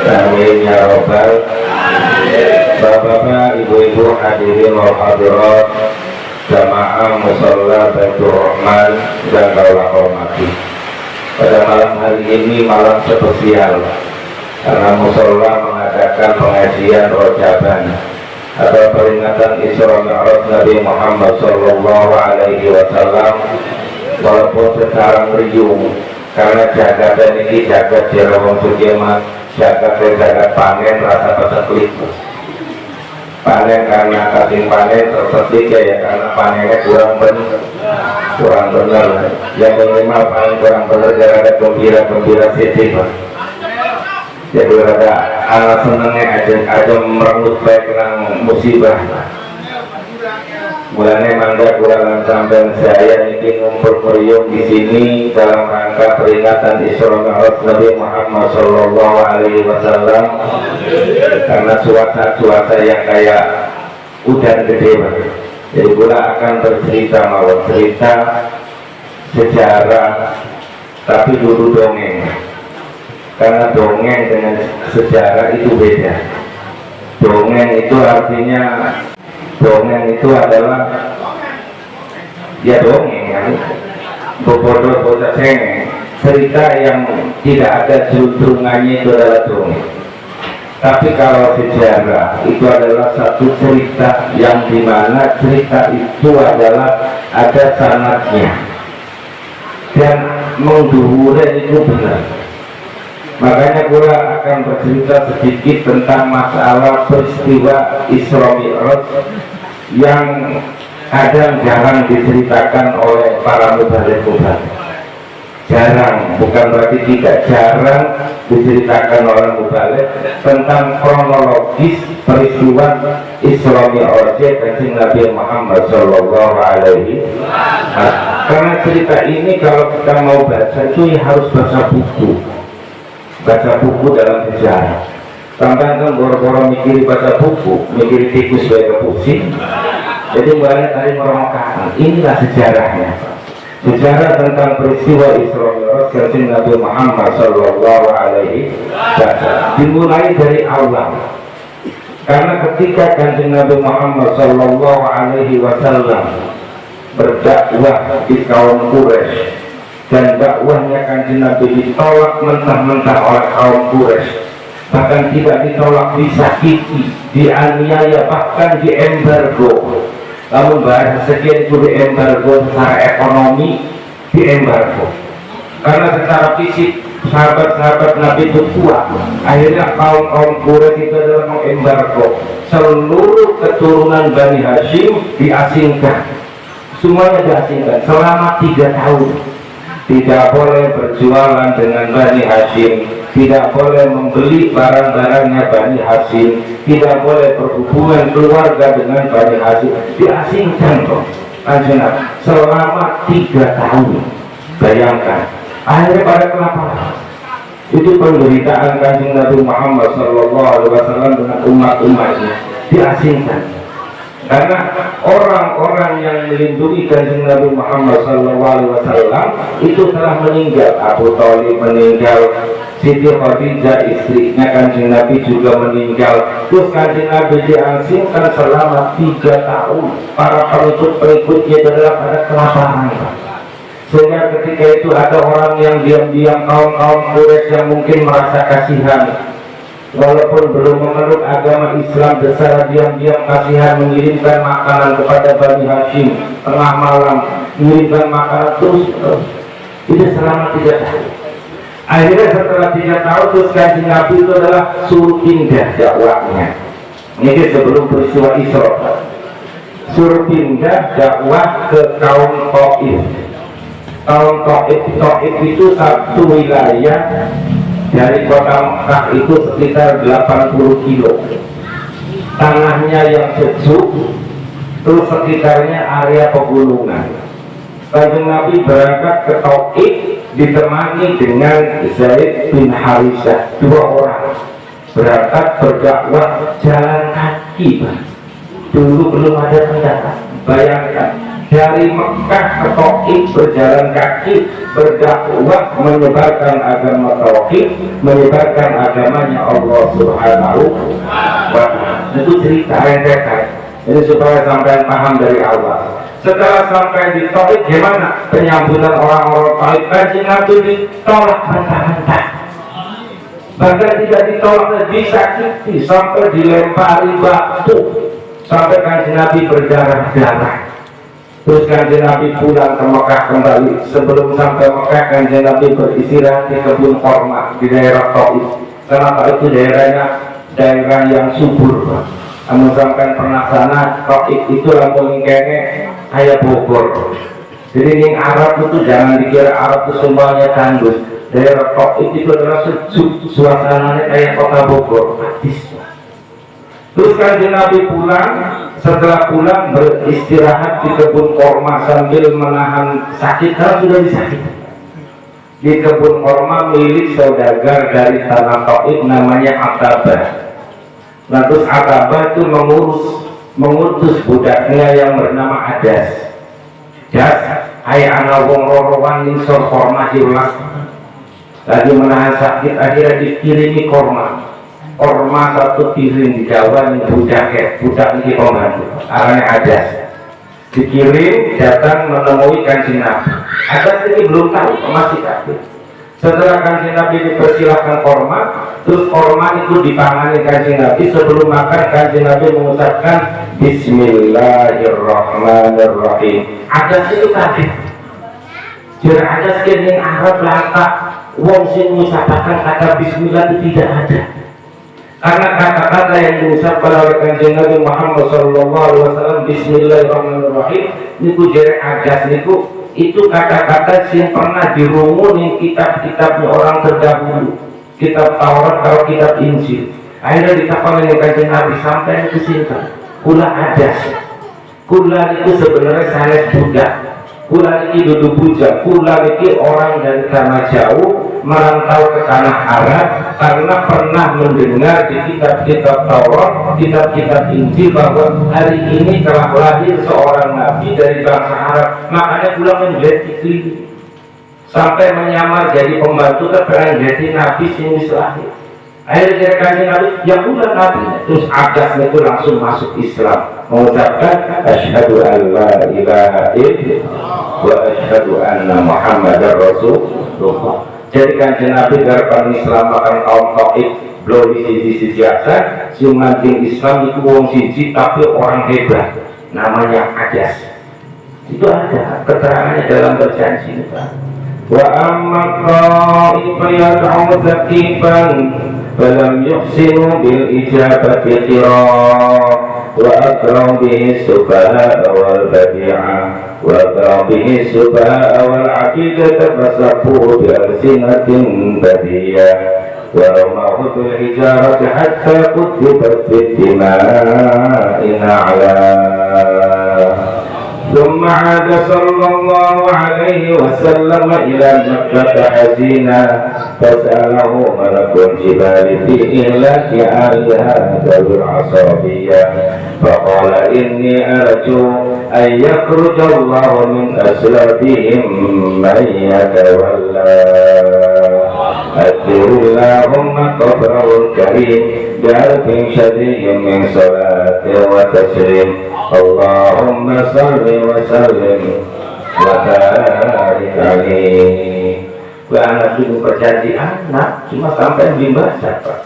Amin ya rabbal. Bapak-bapak, ibu-ibu, hadirin wal hadirat, jamaah mushola Baitur Rahman yang kaulah hormati. Pada malam hari ini malam spesial karena mushola mengadakan pengajian rojaban atau peringatan Isra Mi'raj Nabi Muhammad Sallallahu Alaihi Wasallam, walaupun secara meriung karena jagat ini jagat Jerawang Sukiman, jagat panen rasa peseklik. Panen karena kasih panen terpetik ya karena panennya kurang benar. Yang minimal panen kurang benar, jangan ada gembira sedikit. Jadi ada anak senengnya aja merengut baik dengan musibah. Mulanya mangga kulalan sampai saya ini ngumpul meriung di sini dalam rangka peringatan Isra Mi'raj Nabi Muhammad Sallallahu Alaihi Wasallam, karena cuaca yang kayak hujan gede. Jadi pula akan bercerita mawon cerita sejarah, tapi dulu dongeng. karena dongeng dengan sejarah itu beda. Dongeng itu artinya, dongeng itu adalah ya dongeng kan, bodoh bocah cengeng, cerita yang tidak ada juntrungannya itu adalah dongeng. Tapi kalau sejarah itu adalah satu cerita yang dimana cerita itu adalah ada sanadnya dan mengduhurnya itu benar. Makanya gue akan bercerita sedikit tentang masalah peristiwa Isra Mi'raj yang kadang jarang diceritakan oleh para mubalik-mubalik. Jarang, bukan berarti tidak, jarang diceritakan oleh mubalik tentang kronologis peristiwa Isra Mi'raj Kanjeng Nabi Muhammad Shallallahu Alaihi Wasallam. Karena cerita ini kalau kita mau baca itu ya harus baca buku dalam sejarah. Sampai kan boro-boro mikir baca buku, mikir tikus sebagai pusing. Jadi mulai tadi meromokan, inilah sejarahnya. Sejarah tentang peristiwa Isra Mi'raj Kanjeng Nabi Muhammad Shallallahu Alaihi Wasallam dimulai dari awal. Karena ketika Kanjeng Nabi Muhammad Shallallahu Alaihi Wasallam berdakwah di kaum Quraisy dan dakwahnya Kanjeng Nabi ditolak mentah-mentah oleh kaum Quraisy, bahkan tidak ditolak, disakiti, dianiaya, bahkan diembargo. Namun bahasa sekian itu diembargo secara ekonomi, diembargo karena secara fisik sahabat-sahabat Nabi itu kuat. Akhirnya kaum Quraisy itu adalah mengembargo seluruh keturunan Bani Hashim, diasingkan, semuanya diasingkan selama 3 tahun. Tidak boleh berjualan dengan Bani Hashim, tidak boleh membeli barang-barangnya Bani Hashim, tidak boleh berhubungan keluarga dengan Bani Hashim, diasingkan kok selama 3 tahun. Bayangkan, akhirnya pada kelaparan. Itu penderitaan Kanjeng Nabi Muhammad Shallallahu Alaihi Wasallam dengan umat-umatnya, diasingkan. Karena orang-orang yang melindungi Kanjeng Nabi Muhammad SAW itu telah meninggal. Abu Thalib meninggal, Siti Khadijah istrinya Kanjeng Nabi juga meninggal. Terus Kanjeng Nabi diasingkan selama 3 tahun. Para pengikut-pengikutnya adalah pada kelaparan. Sehingga ketika itu ada orang yang diam-diam, kaum Quraisy yang mungkin merasa kasihan, walaupun belum memeluk agama Islam, secara diam-diam kasihan mengirimkan makanan kepada Bani Hashim tengah malam, mengirimkan makanan terus. Itu selama 3 tahun. Akhirnya setelah 3 tahun terus Kanjeng Nabi itu adalah suruh pindah dakwahnya. Ini sebelum peristiwa Isra, suruh pindah dakwah ke kaum Taif. Kaum Taif itu satu wilayah dari kota Mekah itu sekitar 80 kilo. Tanahnya yang sejuk, terus sekitarnya area pegunungan. Kanjeng Nabi berangkat ke Taif ditemani dengan Zaid bin Harisah, 2 orang berangkat berdakwah jalan kaki. Dulu belum ada kendaraan. Bayangkan, dari Mekah ke Taif berjalan kaki, berdakwah, menyebarkan agama tauhid, menyebarkan agamanya Allah Subhanahu wa Ta'ala. Itu cerita rentetan. Ini supaya sampai paham dari awal. Setelah sampai di Taif, gimana penyambutan orang-orang Taif? Kanjeng Nabi ditolak mentah-mentah. Bahkan tidak ditolak, disakiti sampai dilempari batu, sampai Kanjeng Nabi berdarah-darah. Terus Kanjeng Nabi pulang ke Mekah kembali. Sebelum sampai Mekah, Kanjeng Nabi beristirahat di kebun korma di daerah Taif. Kenapa? Itu daerah yang subur. Kamu sampai pernah sana, Taif itu langsung kene kayak Bogor. Jadi yang Arab itu jangan dikira Arab itu semuanya tandus. Daerah Taif itu adalah sejuk, suasananya kayak kota Bogor. Terus Kanjeng Nabi pulang. Setelah pulang beristirahat di kebun korma sambil menahan sakit, karena sudah disakiti. Di kebun korma milik saudagar dari tanah Taif namanya Atabah. Nah, terus Atabah itu mengutus budaknya yang bernama Adas. Das, hai ana wong loro ning sor korma diulas. lagi menahan sakit, akhirnya dikirimi korma satu piring di Jawa ini budak ini pembantu arahnya Adas, dikirim datang menemui Kanjeng Nabi. Adas ini belum tahu masih kafir. Setelah Kanjeng Nabi dipersilahkan korma, terus korma itu dipangani Kanjeng Nabi. Sebelum makan Kanjeng Nabi mengucapkan Bismillahirrahmanirrahim. Adas itu kafir. Jadi Adas yang Arab lantak wong sing mengucapkan kata Bismillah itu tidak ada. Karena kata-kata yang diucapkan oleh Kanjeng Nabi Muhammad SAW Bismillahirrahmanirrahim niku jere Adas niku itu kata-kata yang pernah dirumun di kitab-kitabnya orang terdahulu, kitab Taurat atau kitab Injil. Akhirnya ditakon oleh Kanjeng Nabi sampai ke sini kula Adas, kula itu sebenarnya sanes budak, kula itu duduk bujang, kula itu orang dari tanah jauh merantau ke tanah Arab karena pernah mendengar di kitab-kitab Taurat, kitab-kitab Injil bahwa hari ini telah lahir seorang nabi dari bangsa Arab. Makanya pulang menjadi iklim sampai menyamar jadi pembantu kepengen jadi nabi sini lahir. Akhirnya Kanjeng Nabi yang udah nabi, terus Adas itu langsung masuk Islam mengucapkan asyhadu an la ilaha illallah wa asyhadu anna muhammadar rasulullah. Jadi Kanjeng Nabi garapan Islam makan kaum Taif belum siji biasa, cuma Islam itu wong siji tapi orang hebat namanya Adas. Itu ada keterangannya dalam berjanji. Wa amma qa'ifa yad'u zakifan falam yuhsinu bil ijabati qira wa akram bihi sufaha wal badi'a wa akram bihi sufaha wal aqidata fasafu bi alsinatin badiyah wa ramahu bil hijarati hatta kutibat bid dima'in a'la. ثم عاد صلى الله عليه وسلم إلى مكة حزينا فسأله ملك الجبال في إهلاك آلهة ذوي العصبية فقال إني أرجو أن يخرج الله من أسلافهم من يتولى أدر اللهم قبره الكريم بألف شديد من صلاة وتسليم اللهم صل وسلم وبارك عليه. Anak itu berjanji anak cuma sampai dibaca Pak.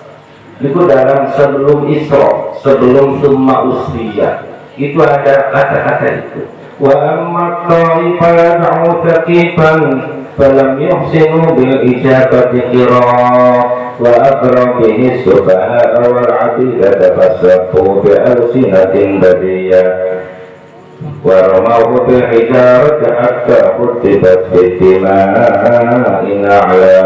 Itu dalam sebelum Isra, sebelum summa usriya itu ada kata-kata itu. Wa amma ta'ifa yad'u thaqifan falam yuhsinu bil ijabati qira wa akram bihi subaha wal abidata fasafu bi alsinatin badiyah wa ramahu bil hijarati hatta kutibat bid dima'in a'la.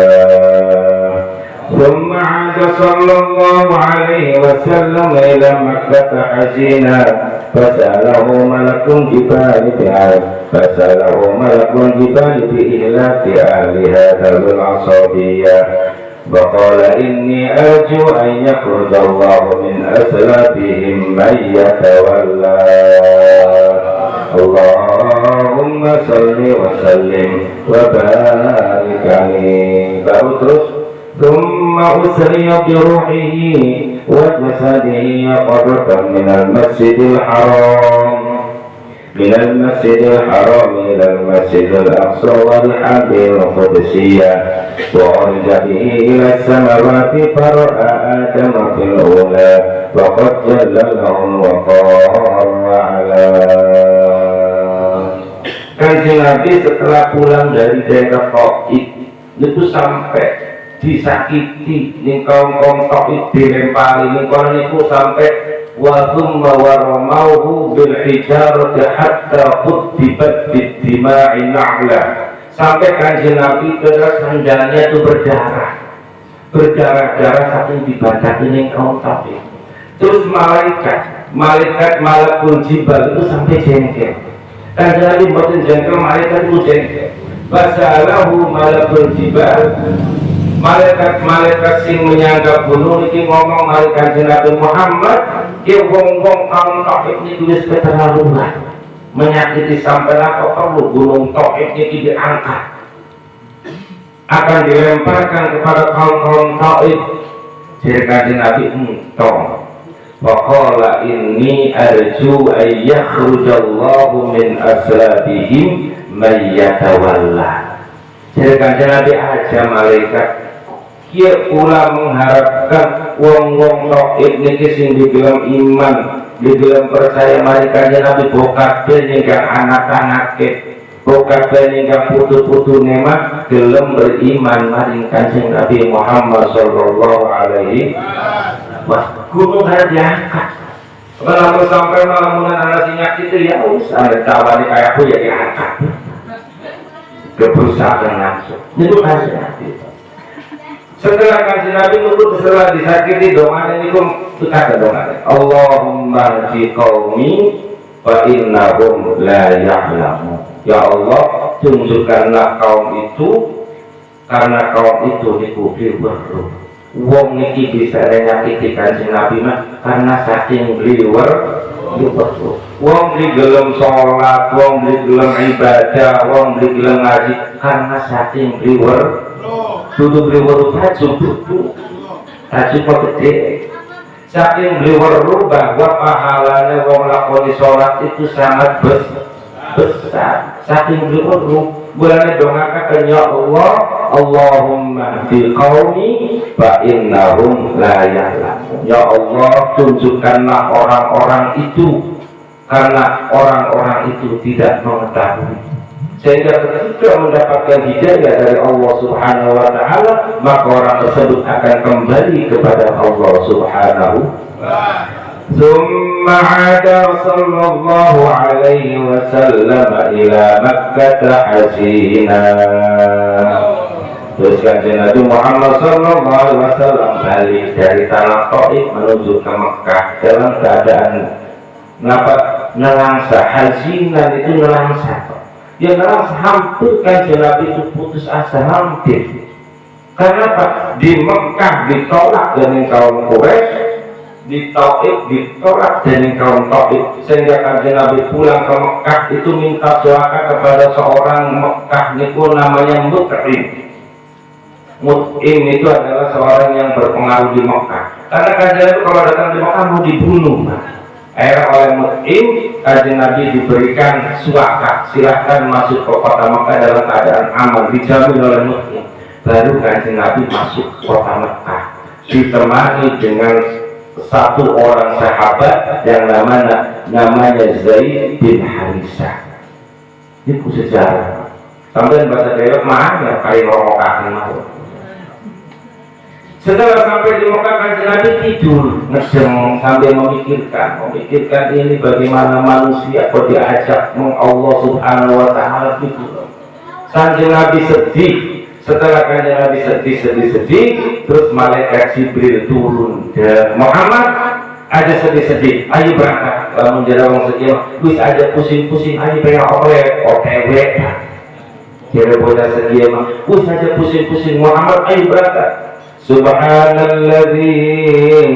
ثم عاد صلى الله عليه وسلم إلى مكة حزينا فسأله ملك الجبال بإهلاك أهلها ذوي العصبية فقال إني أرجو أن يخرج الله من أسلافهم من يتولى اللهم صل وسلم وبارك عليه. Baru terus ثم أسري بروحه وجسده قربا من المسجد الحرام إلى المسجد الأقصى والحديث القدسية وعرج به إلى السماوات فرأى آدم في الأولى وقد جل لهم وقار وعلا. Kanjeng Nabi setelah pulang dari daerah Taif itu sampai disakiti ning kaum Taif, dilempari ning kono niku sampai wa thumma waramauhu bil hijarati hatta kutibat bid dima'in a'la. Sampai Kanjeng Nabi terus sandalnya itu berdarah saking dibacakan ning kaum Taif. Terus malakul jibal itu sampai jengkel. Kanjeng Nabi mboten jengkel, malaikat itu jengkel. Basalahu malakul jibal, malaikat sing menyangga gunung iki ngomong malaikat Nabi Muhammad ki wong-wong kaum Taif niki wis keterlaluan menyakiti sampai apa perlu gunung Taif niki diangkat. akan dilemparkan kepada kaum-kaum Taif. Jadi kanjeng Nabi entong. Waqala inni arju ay yakhrujallahu min aslabihim may yatawalla. Jadi kanjeng Nabi aja malaikat kia pula mengharapkan wong-wong Taif niki sing dibilang iman, dibilang percaya mari kanjeng Nabi bokat ninggal anak-anake, bokat ninggal putu-putu nema gelem beriman mari kanjeng Nabi Muhammad sallallahu alaihi wasallam. Gunung harus diangkat. Kalau sampai malamunan anak sinyak itu ya usah ada tawari kayak aku ya diangkat. Keberusahaan langsung. Itu kanjeng Nabi. Setelah kanjeng Nabi nurut setelah disakiti doa ini pun kata doa Allahumma ji qaumi fa innahum la ya'lamun. Ya Allah, tunjukkanlah kaum itu karena kaum itu dikubur berruh. Wong niki bisa nyakiti kanjeng Nabi mah karena saking liwer berruh. Wong digelem sholat, wong digelem ibadah, wong digelem ngaji karena saking liwer. Duduk liwer tajuk kok gede. Saking liwer bahwa pahalanya wong lakoni sholat itu sangat besar. Saking liwer bulannya dongakan ya Allah, Allahumma fi qaumi fa innahum la ya'lamun. Ya Allah, tunjukkanlah orang-orang itu karena orang-orang itu tidak mengetahui. Sehingga ketika mendapatkan hidayah dari Allah Subhanahu wa Ta'ala, maka orang tersebut akan kembali kepada Allah Subhanahu wa Ta'ala. ثم عاد صلى الله عليه وسلم إلى مكة حزينا. Terus kanjeng Nabi Muhammad sallallahu alaihi wasallam balik dari tanah Taif menuju ke Mekah dalam keadaan nelangsa. Hazinan itu nelangsa. Ya nelangsa hampir kanjeng Nabi itu putus asa hampir. Karena apa? Di Mekah ditolak dengan kaum Quraisy, di Taif ditolak dari kaum Taif, sehingga kanjeng Nabi pulang ke Mekah itu minta doa kepada seorang Mekah niku namanya Mut'im. Mut'im itu adalah seorang yang berpengaruh di Mekah. Karena kanjeng Nabi kalau datang di Mekah mau dibunuh. Akhirnya oleh Mut'im kanjeng Nabi diberikan suaka, silahkan masuk ke kota Mekah dalam keadaan aman, dijamin oleh Mut'im. Baru kanjeng Nabi masuk kota Mekah ditemani dengan satu orang sahabat yang namanya Zaid bin Harisah. Itu sejarah. Sampai bahasa Dayak mana kali ngomong kaki mau. Setelah sampai di Mekah kanjeng Nabi tidur ngejeng sambil memikirkan ini bagaimana manusia kok diajak Allah Subhanahu wa Ta'ala tidur. Kanjeng Nabi sedih. Setelah kanjeng Nabi sedih, terus malaikat Jibril turun dan Muhammad ada sedih, ayo berangkat. Kalau menjadi orang sedih, wis aja pusing-pusing, ayo pengen OTW. Kira bocah sedih mah, wis aja pusing-pusing, Muhammad ayo berangkat. Subhanalladzi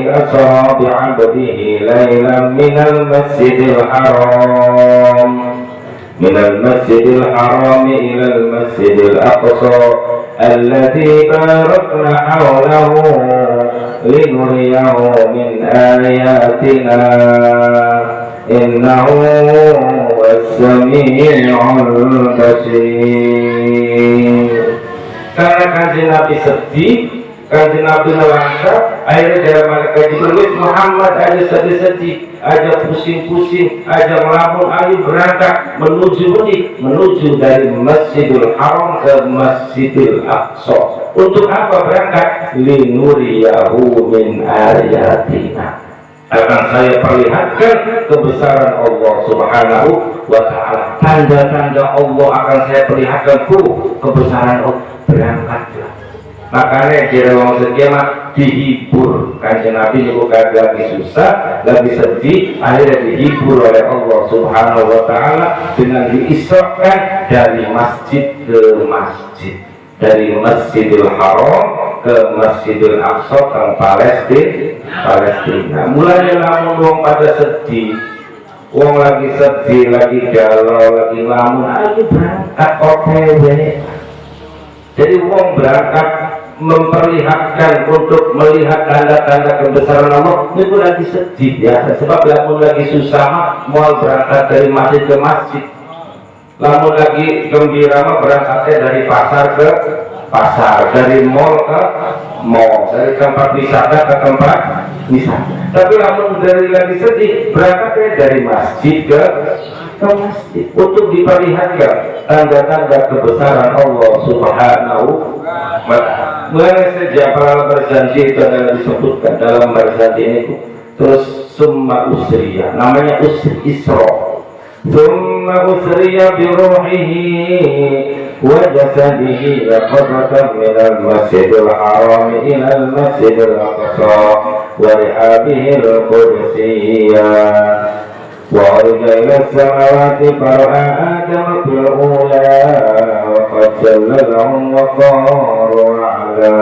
asra bi'abdihi lailan minal masjidil haram إلى المسجد الأقصى الذي باركنا حوله لنريه من آياتنا إنه هو السميع البصير. Karena kanjeng Nabi sedih, kanjeng Nabi nelangsa, akhirnya dari malaikat Jibril, Muhammad ada sedih-sedih, aja pusing-pusing, aja melamun, ayo berangkat menuju dari Masjidil Haram ke Masjidil Aqsa. Untuk apa berangkat? Linuriyahu min ayatina. Akan saya perlihatkan kebesaran Allah Subhanahu wa Ta'ala. Tanda-tanda Allah akan saya perlihatkan kebesaran Allah. Berangkatlah. Makanya kira orang sedih mah dihibur. Kanjeng Nabi juga kagak lagi susah, lagi sedih, akhirnya dihibur oleh Allah Subhanahu wa Ta'ala dengan diisrakan dari masjid ke masjid, dari Masjidil Haram ke Masjidil Aqsa ke Palestina. Mulanya lamun wong pada sedih, wong lagi sedih, lagi galau, lagi lamun, ayo berangkat OTW. Jadi wong berangkat memperlihatkan untuk melihat tanda-tanda kebesaran Allah itu lagi sedih biasa, sebab lamun lagi susah mau berangkat dari masjid ke masjid, lamun lagi gembira berangkatnya dari pasar ke pasar, dari mall ke mall, dari tempat wisata ke tempat wisata. Tapi lamun dari lagi sedih berangkatnya dari masjid ke masjid untuk diperlihatkan tanda-tanda kebesaran Allah Subhanahu wa ta'ala. Mulai sejak para berjanji itu adalah disebutkan dalam berjanji ini, terus summa usriya, namanya Isra, summa usriya bi ruhihi wa jasadihi laqadatan min al-masjidil haram ila al-masjidil aqsa wa rihabihi al-qudsiyah وعرج إلى السماوات فرأى آدم في الأولى وقد جل لهم وقاروا أعلى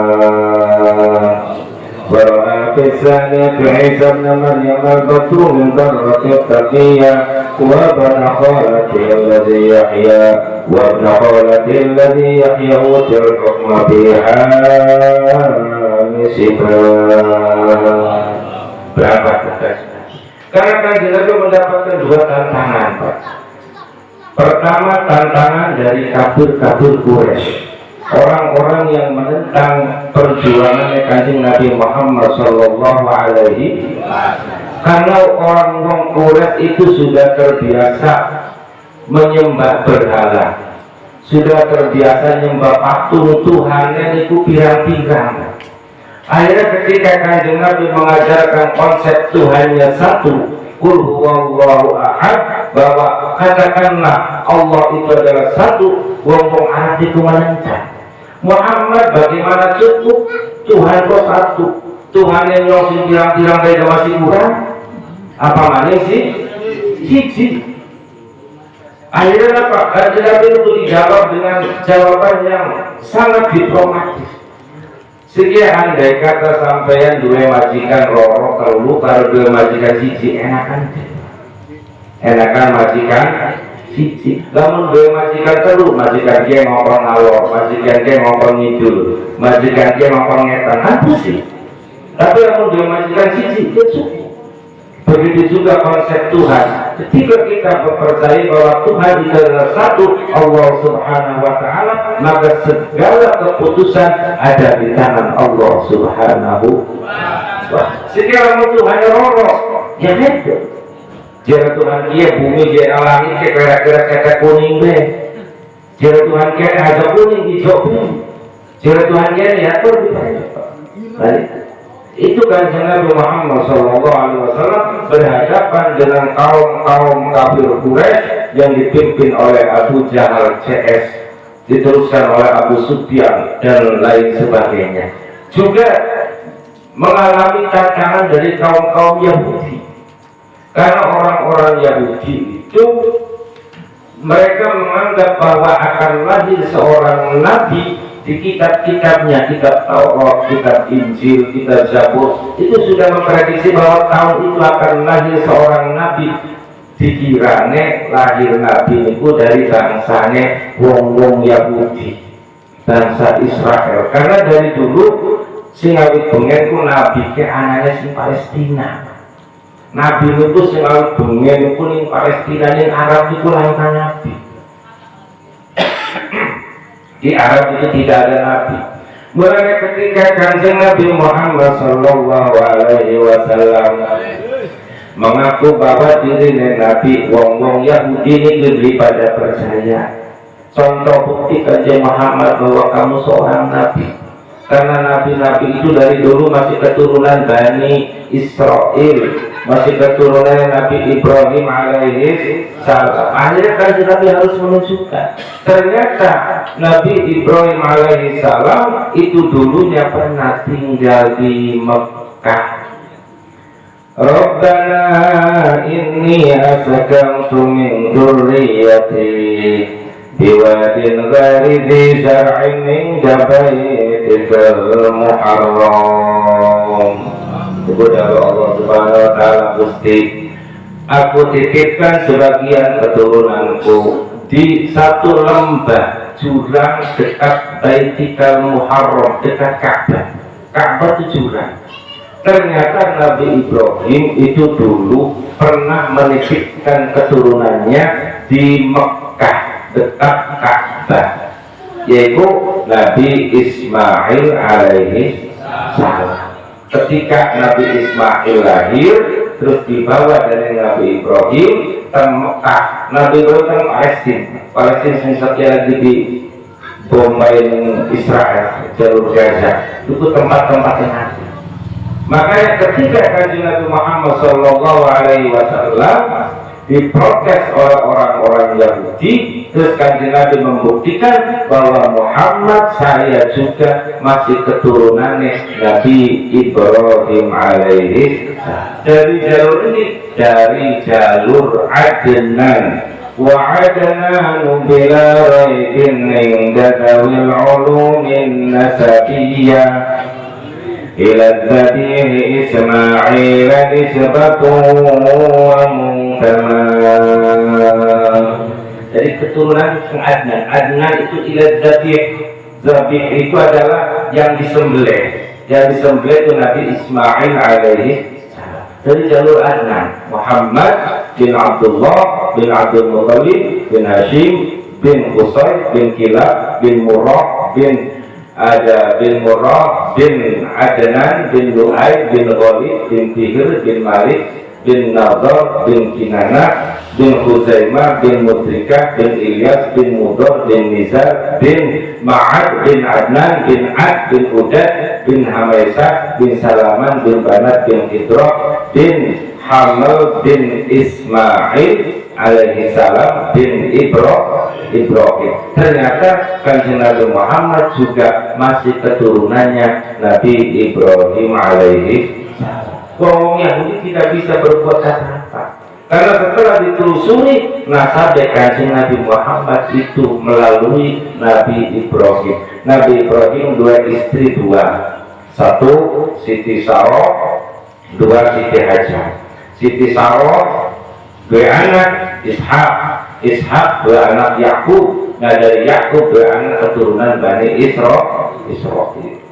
ورأى في الثانية عيسى ابن مريم البتول من ذرة التقية وابن خالته الذي يحيى وابن خالته الذي يحيى أوتي الحكم بحامل شفاء. Berapa karena Kanjeng Nabi mendapatkan dua tantangan, Pak. Pertama, tantangan dari kafir-kafir Quraisy, orang-orang yang menentang perjuangan Kanjeng Nabi Muhammad Sallallahu Alaihi Wasallam. Karena orang-orang Quraisy itu sudah terbiasa menyembah berhala, sudah terbiasa menyembah patung Tuhannya itu pirang-pirang. Akhirnya ketika Kanjeng Nabi mengajarkan konsep Tuhannya satu, Qul huwallahu ahad, bahwa katakanlah Allah itu adalah satu, wong-wong Arab itu menentang. Muhammad bagaimana cukup, Tuhan kok satu, Tuhan yang nyosing pirang-pirang dari masih kurang, apa mana sih? Siji. Akhirnya apa? Kanjeng Nabi itu dijawab dengan jawaban yang sangat diplomatis. Sekian andai kata sampeyan dua majikan loro kalau dua majikan siji enakan majikan siji. Namun dua majikan telu, majikan dia ngomong ngalor, majikan dia ngomong ngidul, majikan dia ngomong ngetan, apa sih? Tapi namun dua majikan siji dia cukup. Begitu juga konsep Tuhan. Ketika kita percaya bahwa Tuhan itu adalah satu, Allah Subhanahu wa ta'ala, maka segala keputusan ada di tangan Allah Subhanahu wa ta'ala. Segala Tuhan roro, ya itu. Jika Tuhan dia bumi, dia langit, kira-kira kata kuning deh. Jika Tuhan dia ada kuning, hijau kuning. Jika Tuhan dia ya tuh itu Kanjeng Nabi Muhammad SAW berhadapan dengan kaum kafir Quraisy yang dipimpin oleh Abu Jahal CS, diteruskan oleh Abu Sufyan dan lain sebagainya. Juga mengalami tantangan dari kaum Yahudi, karena orang-orang Yahudi itu mereka menganggap bahwa akan lahir seorang nabi. Di kitab-kitabnya, kitab Taurat, kitab Injil, kitab Zabur, itu sudah memprediksi bahwa tahun itu akan lahir seorang nabi. Dikirane lahir nabi itu dari bangsanya wong-wong Yahudi, bangsa Israel. Karena dari dulu sing awit bengen ku nabi ke anaknya sing Palestina. Nabi itu sing awit bengen ku ning Palestina, ning Arab itu lahir nabi. Di Arab itu tidak ada nabi. Mulai ketika Kanjeng Nabi Muhammad Sallallahu Alaihi Wasallam mengaku bahwa dirinya nabi, wong-wong Yahudi ini pada percaya. Contoh bukti Kanjeng Muhammad bahwa kamu seorang nabi, karena nabi-nabi itu dari dulu masih keturunan Bani Israel, masih keturunan Nabi Ibrahim alaihi salam. Akhirnya Kanjeng Nabi harus menunjukkan ternyata Nabi Ibrahim alaihi salam itu dulunya pernah tinggal di Mekah. Rabbana inni askantu min dzurriyyati biwadin ghairi dzi zar'in inda baitikal muharram. Kepada Allah Subhanahu wa ta'ala, Gusti, aku titipkan sebagian keturunanku di satu lembah jurang dekat Baitikal Muharram, dekat Ka'bah. Ka'bah itu jurang. Ternyata Nabi Ibrahim itu dulu pernah menitipkan keturunannya di Mekah dekat Ka'bah, yaitu Nabi Ismail alaihi salam. Ketika Nabi Ismail lahir, terus dibawa dari Nabi Ibrahim ke Mekah. Nabi Ibrahim kan Palestina yang lagi di bombain Israel, jalur Gaza, itu tempat-tempat yang ada. Makanya ketika Kanjeng Nabi Muhammad SAW diprotes oleh orang-orang Yahudi, terus Kanjeng Nabi membuktikan bahwa Muhammad saya juga masih keturunannya Nabi Ibrahim alaihi. Dari jalur ini, dari jalur Adnan. Wa Adnan bila raibin inda dawil ulumin nasabiyyah ila dzabih Ismail nisbatu wa muntamah. Jadi keturunan Adnan. Adnan itu ila dzabih. Dzabih itu adalah yang disembelih. Yang disembelih itu Nabi Ismail alaihi salam. Dari jalur Adnan, Muhammad bin Abdullah bin Abdul Muttalib bin Hashim bin Qusay bin Kilab bin Murrah bin Murrah bin Adnan bin Lu'ay bin Ghalib bin Fihr bin Malik bin Nadar bin Kinana bin Khuzaimah bin Mudrikah bin Ilyas bin Mudar bin Nizar bin Ma'ad bin Adnan bin Ad bin Udad bin Hamaisah bin Salaman bin Banat bin Idra bin Hamal bin Ismail alaihi salam bin Ibrahim. Ternyata Kanjeng Nabi Muhammad juga masih keturunannya Nabi Ibrahim alaihi salam. Kaum Yahudi tidak bisa berbuat apa-apa, karena setelah ditelusuri nasab Kanjeng Nabi Muhammad itu melalui Nabi Ibrahim. Nabi Ibrahim dua istri, satu Siti Sarah, dua Siti Hajar. Siti Sarah dua anak Ishak dua anak Yakub. Nah dari Yakub dua anak keturunan Bani Israil.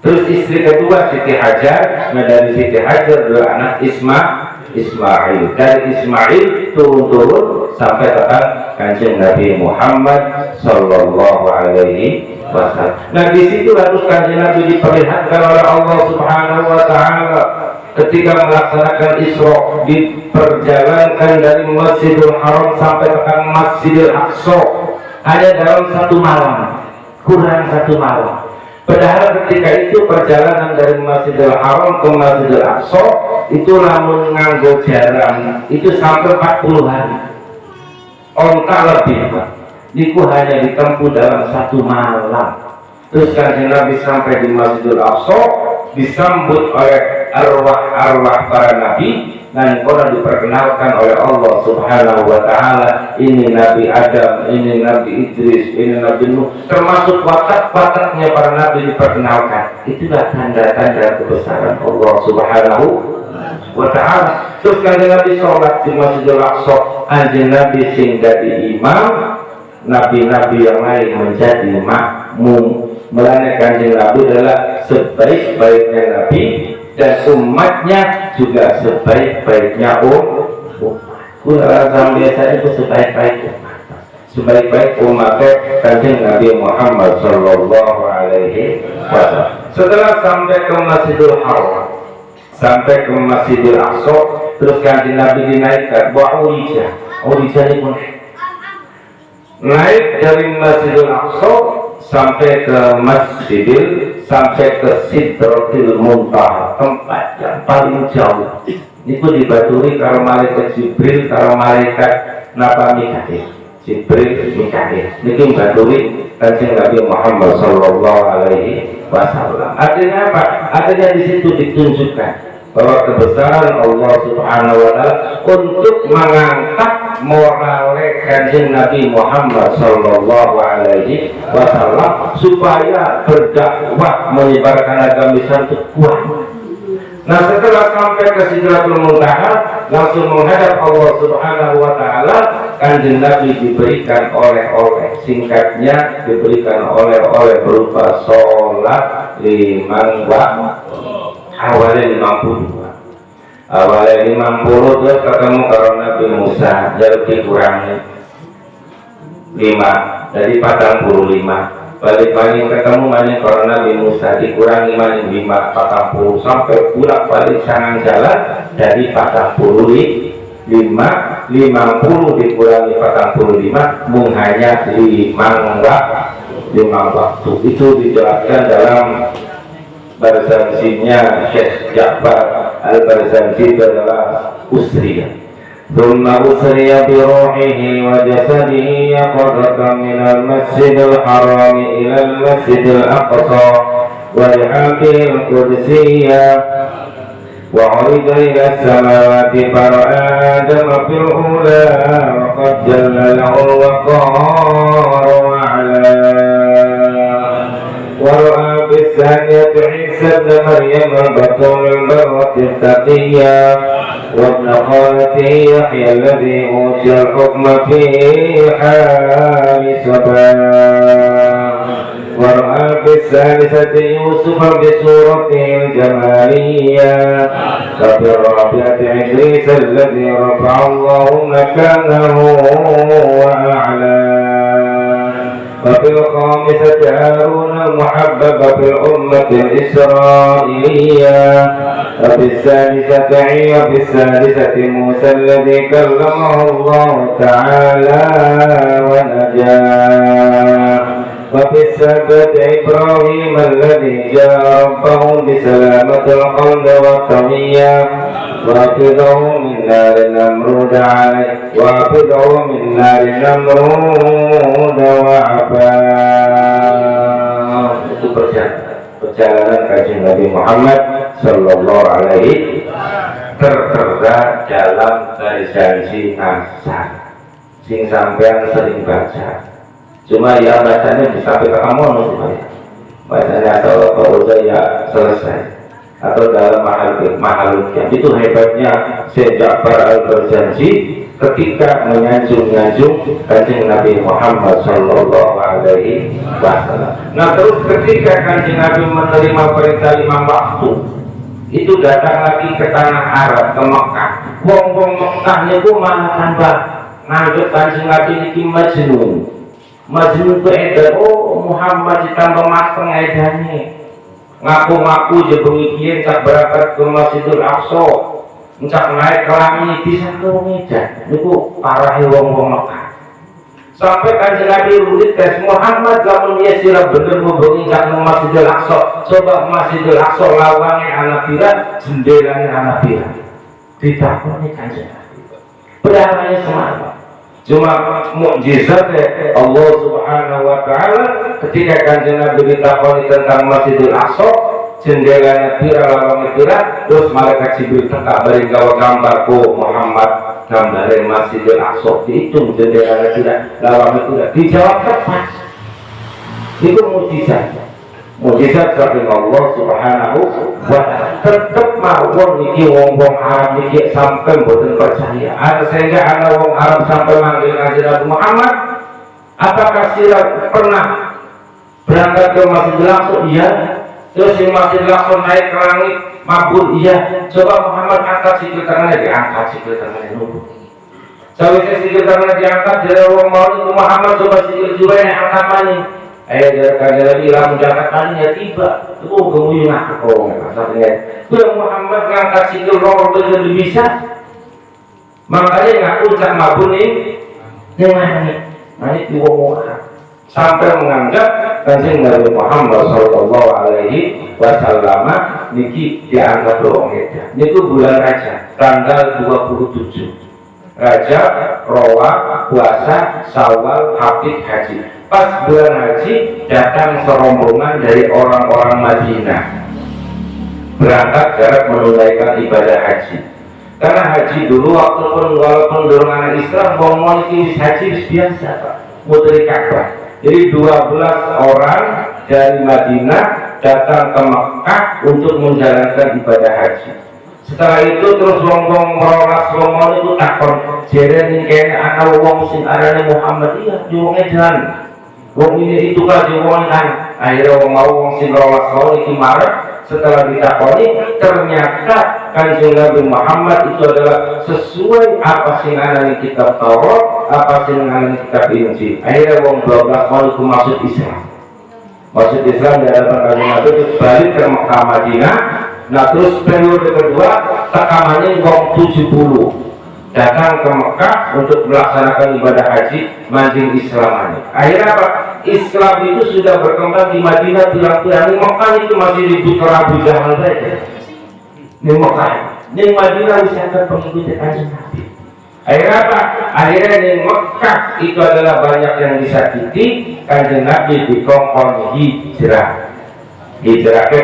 Terus istri kedua Siti Hajar. Nah dari Siti Hajar dua anak Ismail. Dari Ismail turun-turun sampai datang Kanjeng Nabi Muhammad Sallallahu Alaihi Wasallam. Nah di situ harus Kanjeng Nabi diperlihatkan oleh Allah Subhanahu Wa Taala ketika melaksanakan Isra, diperjalankan dari Masjidil Haram sampai ke Masjidil Aqsa hanya dalam satu malam, kurang satu malam. Padahal ketika itu perjalanan dari Masjidil Haram ke Masjidil Aqsa itu lamun nganggo jalan itu sampai 40 hari, onta lebih Pak. Niku hanya ditempuh dalam satu malam. Terus Kanjeng Nabi sampai di Masjidil Aqsa disambut oleh arwah-arwah para nabi dan pernah diperkenalkan oleh Allah Subhanahu Wa Taala. Ini Nabi Adam, ini Nabi Idris, ini Nabi Nuh, termasuk watak-wataknya para nabi diperkenalkan. Itulah tanda-tanda kebesaran Allah Subhanahu Wa Taala. Terus Kanjeng Nabi sholat di Masjidil Aqsa, Kanjeng Nabi sing dadi imam, nabi-nabi yang lain menjadi makmum. Melane Kanjeng Nabi adalah sebaik-baiknya Nabi dan umatnya juga sebaik-baiknya umat. Orang biasa itu sebaik-baik umat. Sebaik-baik umatnya Kanjeng Nabi Muhammad Sallallahu Alaihi Wasallam. Setelah sampai ke Masjidil Haram, sampai ke Masjidil Aqsa, terus Kanjeng Nabi dinaikkan bawa Urijah ini naik dari Masjidil Aqsa sampai ke sampai ke Sidratil Muntaha, tempat yang paling jauh. Itu dibaturi kalau malaikat Jibril, kalau malaikat Napa Mikail, Jibril Mikail. Itu dibaturi Kanjeng Nabi Muhammad Sallallahu Alaihi Wasallam. Artinya apa? Artinya di situ ditunjukkan bahwa kebesaran Allah Subhanahu Wa Taala untuk mengangkat moral Kanjeng Nabi Muhammad Sallallahu Alaihi Wasallam supaya berdakwah menyebarkan agama Islam itu kuat. Nah setelah sampai ke Sidratul Muntaha langsung menghadap Allah Subhanahu wa Ta'ala. Kanjeng Nabi diberikan oleh-oleh, singkatnya diberikan oleh-oleh berupa sholat 5 waktu. Awalnya 50 terus ketemu kalau Nabi Musa jadi dikurangi 5 jadi 45. Balik maning ketemu maning kalau Nabi Musa dikurangi maning 5 40 sampai pulang balik sangat jalan dari 45 50 dikurangi 45 hanya 5 waktu. Itu dijelaskan dalam Barzanjinya Syekh Ja'far Al-Barzanji adalah Usriyah. ثم أسري بروحه وجسده يقظة من المسجد الحرام إلى المسجد الأقصى ولحاكم القدسية وعرج إلى السماوات فرأى آدم في الأولى وقد جل له الوقار وعلا ورأى في الثانية عيسى ابن مريم البطول البرة التقية وابن خالته يحيى الذي أوتي الحكم في حال سبا ورأى في الثالثة يوسف بصورته الجمالية وفي الرابعة إدريس الذي رفع الله مكانه وأعلى وفي الخامسة هارون المحبب في الأمة الإسرائيلية وفي السادسة موسى الذي كلمه الله تعالى ونجاه وفي السابعة إبراهيم الذي جاء ربه بسلامة القلب والطمية وأخذه من نار النمرود عليه وأخذه من نار النمرود وعفاه. Itu perjalanan kajian Nabi Muhammad Sallallahu Alaihi tertera dalam Barzanji Nasar sing sampean sering baca. Cuma ya bacanya bisa sampai ke kamu bacanya atau kalau ya selesai atau dalam mahal itu hebatnya Syekh Ja'far Al-Barzanji ketika menyanjung Kanjeng Nabi Muhammad Sallallahu Alaihi Wasallam. Nah terus ketika Kanjeng Nabi menerima perintah 5 waktu itu datang lagi ke tanah Arab, ke Mekah. Wong Mekahnya itu malah tambah nganggep Kanjeng Nabi ini Majnun beredar, oh Muhammad ditambah mateng edarnya. Ngaku-ngaku jebengi kian tak berangkat ke Masjidil Aqsa, encak naik ke langit bisa ke Medan. Itu parah wong Mekah. Sampai Kanjeng Nabi urut tes Muhammad lamun dia sira bener membengi ke Masjidil Aqsa. Coba Masjidil Aqsa lawangnya anak pira, jendelanya anak pira. Ditakoni Kanjeng Nabi. Berarti semua. Cuma mukjizat Allah Subhanahu wa Ta'ala ketika Kanjeng Nabi ditakoni tentang Masjidil Aqsa, jendelanya pira lawangnya pira, terus malaikat Jibril tak beri gawa gambar ku Muhammad gambarin Masjidil Aqsa, dihitung jendelanya pira lawangnya pira, dijawab tepat. Itu mukjizat saking Allah Subhanahu wa Ta'ala. Tetep mawon niki wong Arab niki sampai mboten percaya. Sehingga ada wong Arab sampai manggil Kanjeng Nabi Muhammad, apakah sira pernah berangkat ke Masjidil Aqsa? Iya. Terus di Masjidil Aqsa naik ke langit mabur? Iya. Coba Muhammad angkat sikil tangannya, diangkat sikil tangannya nunggu. Sawise sikil tangannya diangkat dari wong mau Muhammad coba sikil juga yang angkat maning. Dari Kanjeng Nabi lamun diangkat tangannya tiba. Itu gemuyung aku maksudnya. Tuh Muhammad ngangkat sikil roh bener bisa. Makanya ngaku cak mabun nih nangis di wong sampai menganggap Kanjeng Nabi Muhammad Sallallahu Alaihi Wasallam niki dianggap wong edan. Niku bulan Rajab tanggal 27. Rajab, Rawah, puasa, Syawal, Habib, Haji. Pas bulan haji datang serombongan dari orang-orang Madinah berangkat jarak menunaikan ibadah haji. Karena haji dulu walaupun dorongan Islam mau ini haji biasa Pak, muteri Ka'bah. Jadi 12 orang dari Madinah datang ke Mekah untuk menjalankan ibadah haji. Setelah itu terus wong-wong rolas wong itu takon jeren ini kayaknya anak wong sing arane Muhammad iya wong edan wong ini itu kan wong kan akhirnya wong mau wong sing rolas iki marah. Setelah ditakoni ternyata Kanjeng Nabi Muhammad itu adalah sesuai apa sing ana ning kitab Taurat, apa sing ana ning kitab Injil. Akhirnya wong 12 mau itu masuk Islam. Masuk Islam di hadapan Kanjeng Nabi itu balik ke Mekah Madinah. Nah terus periode kedua tekamannya wong 70 datang ke Mekah untuk melaksanakan ibadah haji mancing Islam ini. Akhirnya apa? Islam itu sudah berkembang di Madinah bilang-bilang. Di Mekah itu masih ribut ke Abu Jahal saja. Di Mekah, di Madinah wisata pengikut Kanjeng Nabi. Akhirnya apa? Akhirnya di Mekah itu adalah banyak yang disakiti. Kanjeng Nabi dikongkon hijrah. Hijrah ke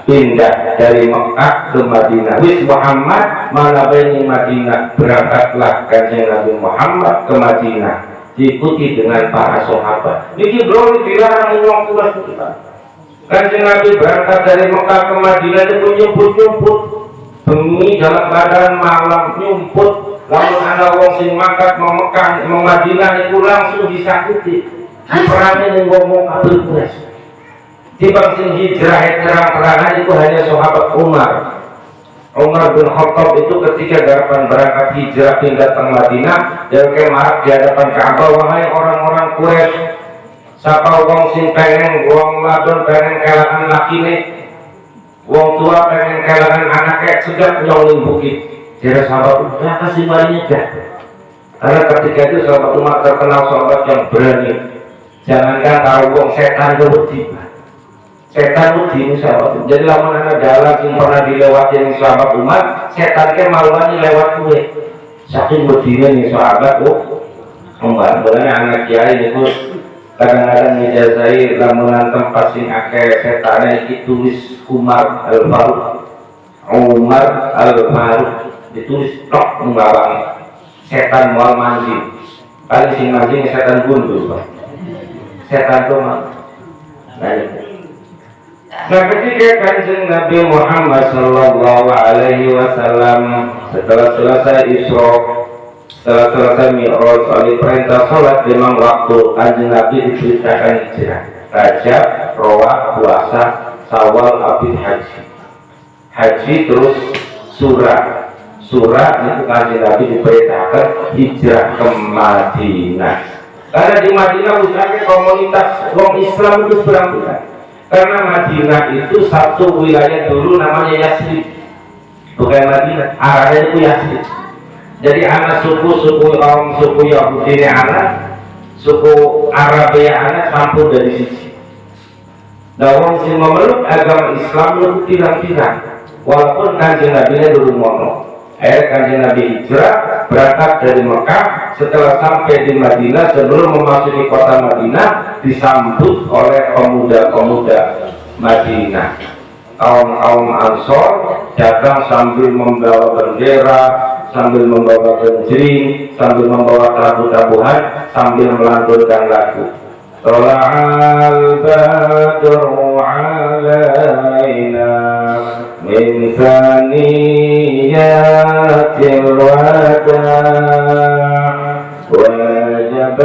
pindah dari Mekah ke Madinah. Wis Muhammad mana bani Madinah, berangkatlah Kanjeng Nabi Muhammad ke Madinah diikuti dengan para sahabat. Niki bro dilarang wong tua kita. Kanjeng Nabi berangkat dari Mekah ke Madinah itu nyumput bengi dalam keadaan malam nyumput. Lamun ana wong sing mangkat mau Mekah mau Madinah itu langsung disakiti. Diperangi ning wong kafir Quraisy. Tiba sing hijrah terang-terangan itu hanya sahabat Umar bin Khattab itu ketika garapan berangkat hijrah pindah ke Madinah dan kemarak di hadapan Ka'bah, wahai orang-orang Quraisy, sapa wong sing pengen wong wadon pengen kelangan lakine, wong tua pengen kelangan anaknya sedang nyolong bukit. Jadi sahabat Umar kasih marinya dah. Karena ketika itu sahabat Umar terkenal sahabat yang berani. Jangankan kalau wong setan itu bertiba. Setan itu sahabat. Jadi lamun ana dalan sing pernah dilewati ning sahabat Umar, setan ke maluan lewat kue. Saking bedine nih sahabat Umar. Bolanya anak kiai niku kadang-kadang ngijazai lamunan tempat sing akeh setane iki tulis Umar Al-Faruq. Umar Al-Faruq ditulis tok nglawang setan moal manji. Kali sing manji setan gundul, Pak. Setan tuh Nah ketika Kanjeng Nabi Muhammad Sallallahu Alaihi Wasallam setelah selesai Isra, setelah selesai Mi'raj, oleh perintah sholat memang waktu Kanjeng Nabi diceritakan hijrah, Rajab, Rawah, puasa, Syawal, Abid, haji terus surah itu Kanjeng Nabi diperintahkan hijrah ke Madinah. Karena di Madinah usahanya komunitas wong Islam itu berang-berang. Karena Madinah itu satu wilayah dulu namanya Yasrib, bukan Madinah, arahnya itu Yasrib. Jadi anak suku Yahudi ini anak, suku Arabia anak campur dari sisi. Nah orang sing memeluk agama Islam itu pirang-pirang, walaupun Kanjeng Nabi dulu mono. Akhirnya Kanjeng Nabi hijrah berangkat dari Mekah. Setelah sampai di Madinah, sebelum memasuki kota Madinah disambut oleh pemuda-pemuda Madinah. Kaum Ansor datang sambil membawa bendera, sambil membawa genjring, sambil membawa tabu-tabuhan, sambil melantunkan lagu. Tola'al badru alaina min thaniyatil wada' wajib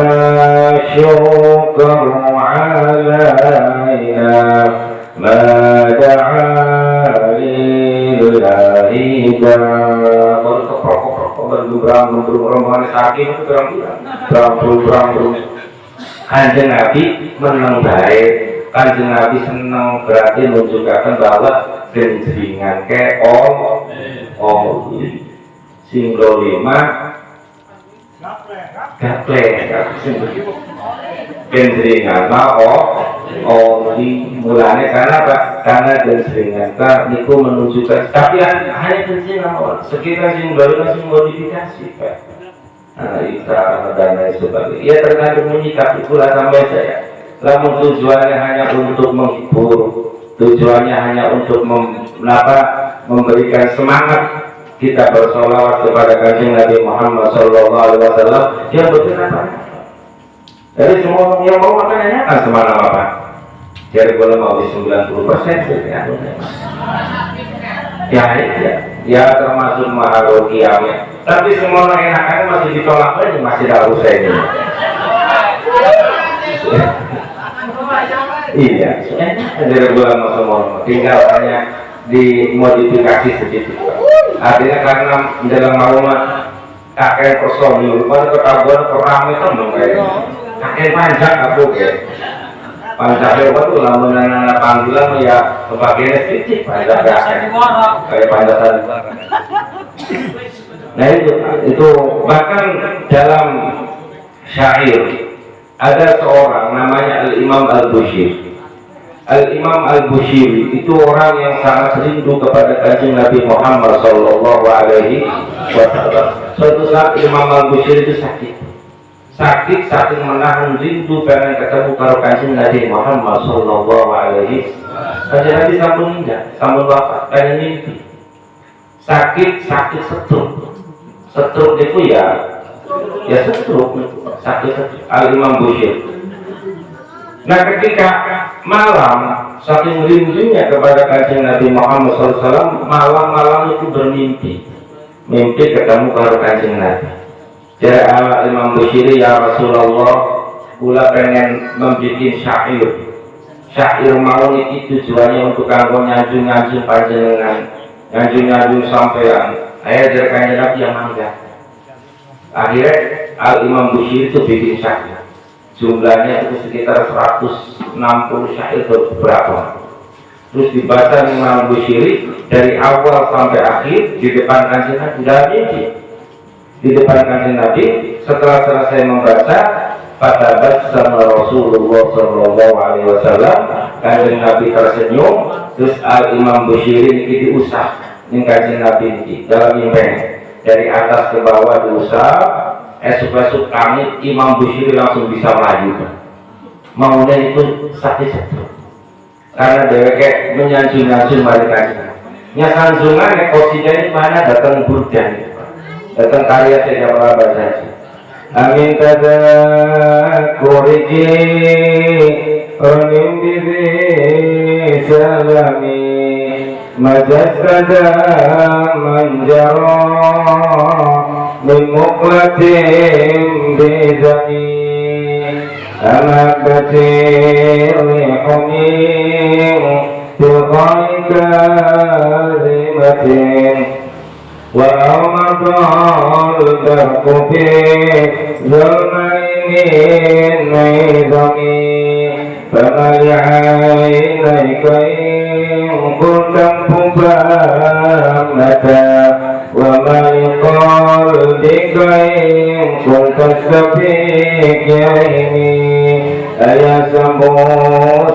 syukru alaina ma da'a lillahi Kanjeng Nabi menang baik, Kanjeng Nabi senang berarti menunjukkan bahwa genjringan ke simbol 5 gaple genjringan mulanya karena apa? Karena genjringan niku menunjukkan tapi hanya genjringan sekitar simbol modifikasi Pak. Ita dan lain sebagainya. Ya tergantung menyikapi pula sampai saya. Namun tujuannya hanya untuk menghibur, tujuannya hanya untuk memberikan semangat kita bersolawat kepada Kanjeng Nabi Muhammad Sallallahu Alaihi Wasallam. Yang betul apa? Jadi semua yang mau makan enak semana apa? Jadi kalau mau 90% ya termasuk mahal kiamat. Tapi semua orang enakan masih ditolak aja, masih ada usahanya. Iya, jadi bulan semua tinggal hanya dimodifikasi sedikit. Artinya karena dalam maklumat kakek personil, pada ketahuan perang itu kayak kakek panjang aku kayak panjang itu lama nana panggilan ya kebagiannya sedikit panjang kayak panjang. Nah itu bahkan dalam syair ada seorang namanya Al-Imam Al-Bushiri. Al-Imam Al-Bushiri itu orang yang sangat rindu kepada kanjeng Nabi Muhammad Sallallahu Alaihi Wasallam. Suatu saat Imam Al-Bushiri itu sakit saking menahan rindu pengen ketemu karo kanjeng Nabi Muhammad Sallallahu Alaihi Wasallam. Kanjeng Nabi sampun meninggal, sampun wafat, pengen mimpi. Sakit stroke itu ya stroke sakit Al-Imam Bushiri. Nah ketika malam saking rindunya kepada kanjeng Nabi Muhammad SAW, malam-malam itu mimpi ketemu karo kanjeng Nabi. Jadi Imam Bushiri, ya Rasulullah, kula pengen membuat syair mau ini tujuannya untuk kanggo nyanjung panjenengan, nyanjung sampean. Ayah dari kanjeng Nabi yang mangga. Akhirnya Al-Imam Bushiri itu bikin syair. Jumlahnya itu sekitar 160 syair berapa. Terus dibaca Imam Bushiri dari awal sampai akhir di depan kanjeng Nabi. Di depan kanjeng Nabi, setelah selesai membaca, fatabat sama Rasulullah Sallallahu Alaihi Wasallam, kanjeng Nabi tersenyum. Terus Al-Imam Bushiri ini diusah ning kanjeng Nabi ini dalam mimpi dari atas ke bawah diusah. Esok-esok kami Imam Bushiri langsung bisa maju. Maunya itu sakit karena dia kayak menyanjung mari kanjeng. Nyasanjungan ekosida ini mana datang burdan, datang karya saya malah baca. Amin tada koriji onim bibi salami majasada manjaro min muqlatin bizani anak kecil humim tilqaika zimatin wa amadal darkubi zulmainin nizami famali'ainaika kuntam pubamata wa ma liqalbika kuntam safiq yaini ayasamu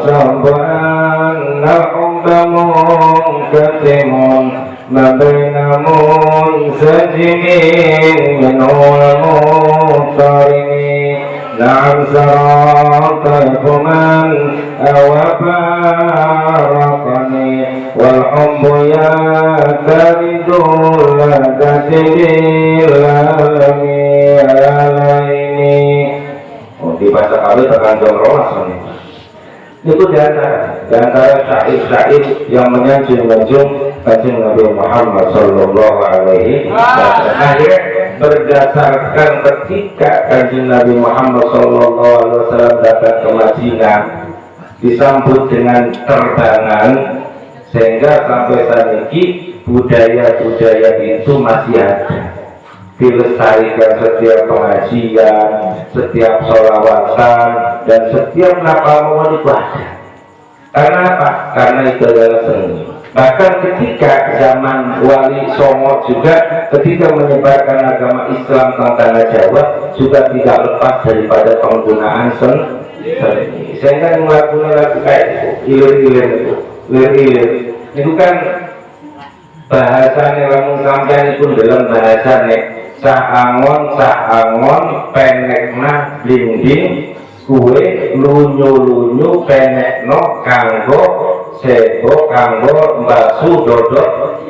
samban na'udamun katimun ma baina munsajimin min al-mutarini na'am sarataikuman awabarakani wal humbu ya taridul katibil alaini. Dibaca kali tekan jam rolas itu diantara syair-syair yang menyanjung kanjeng Nabi Muhammad Sallallahu Alaihi Wasallam. Akhirnya berdasarkan ketika kanjeng Nabi Muhammad Sallallahu Alaihi Wasallam datang ke Madinah disambut dengan terbangan, sehingga sampai saat ini budaya-budaya itu masih ada, dilestarikan setiap pengajian, setiap sholawatan, dan setiap napalmuan itu ada. Karena apa? Karena itu adalah seni. Bahkan ketika zaman Wali Songo juga ketika menyebarkan agama Islam ke tanah Jawa juga tidak lepas daripada penggunaan seni. Sehingga melakukan lagu kayak itu, ilir-ilir itu kan bahasanya lamun sampean itu dalam bahasanya saangon penekna blinding kue lunyu penekno kanggo sebo kanggo bakso dodot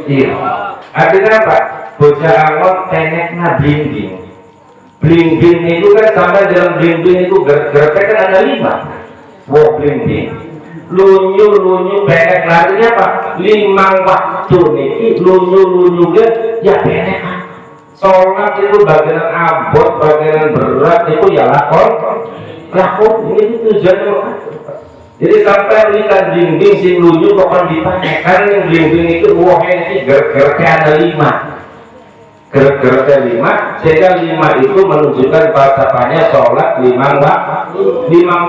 artinya apa? Bocah angon penekna blinding itu kan sampai dalam blinding itu gerak kan ada 5 blinding lunyu benek larinya apa? 5 waktu niki lunyu ya benek. Sholat itu bagian abot, bagian berat itu ya lakon ini tujuannya. Jadi sampai lihat dinding si lunyu kok ditanyakan yang dinding itu wahnya ini gerak-geraknya ada 5 gerak-geraknya 5 sehingga 5 itu menunjukkan falsafahnya sholat 5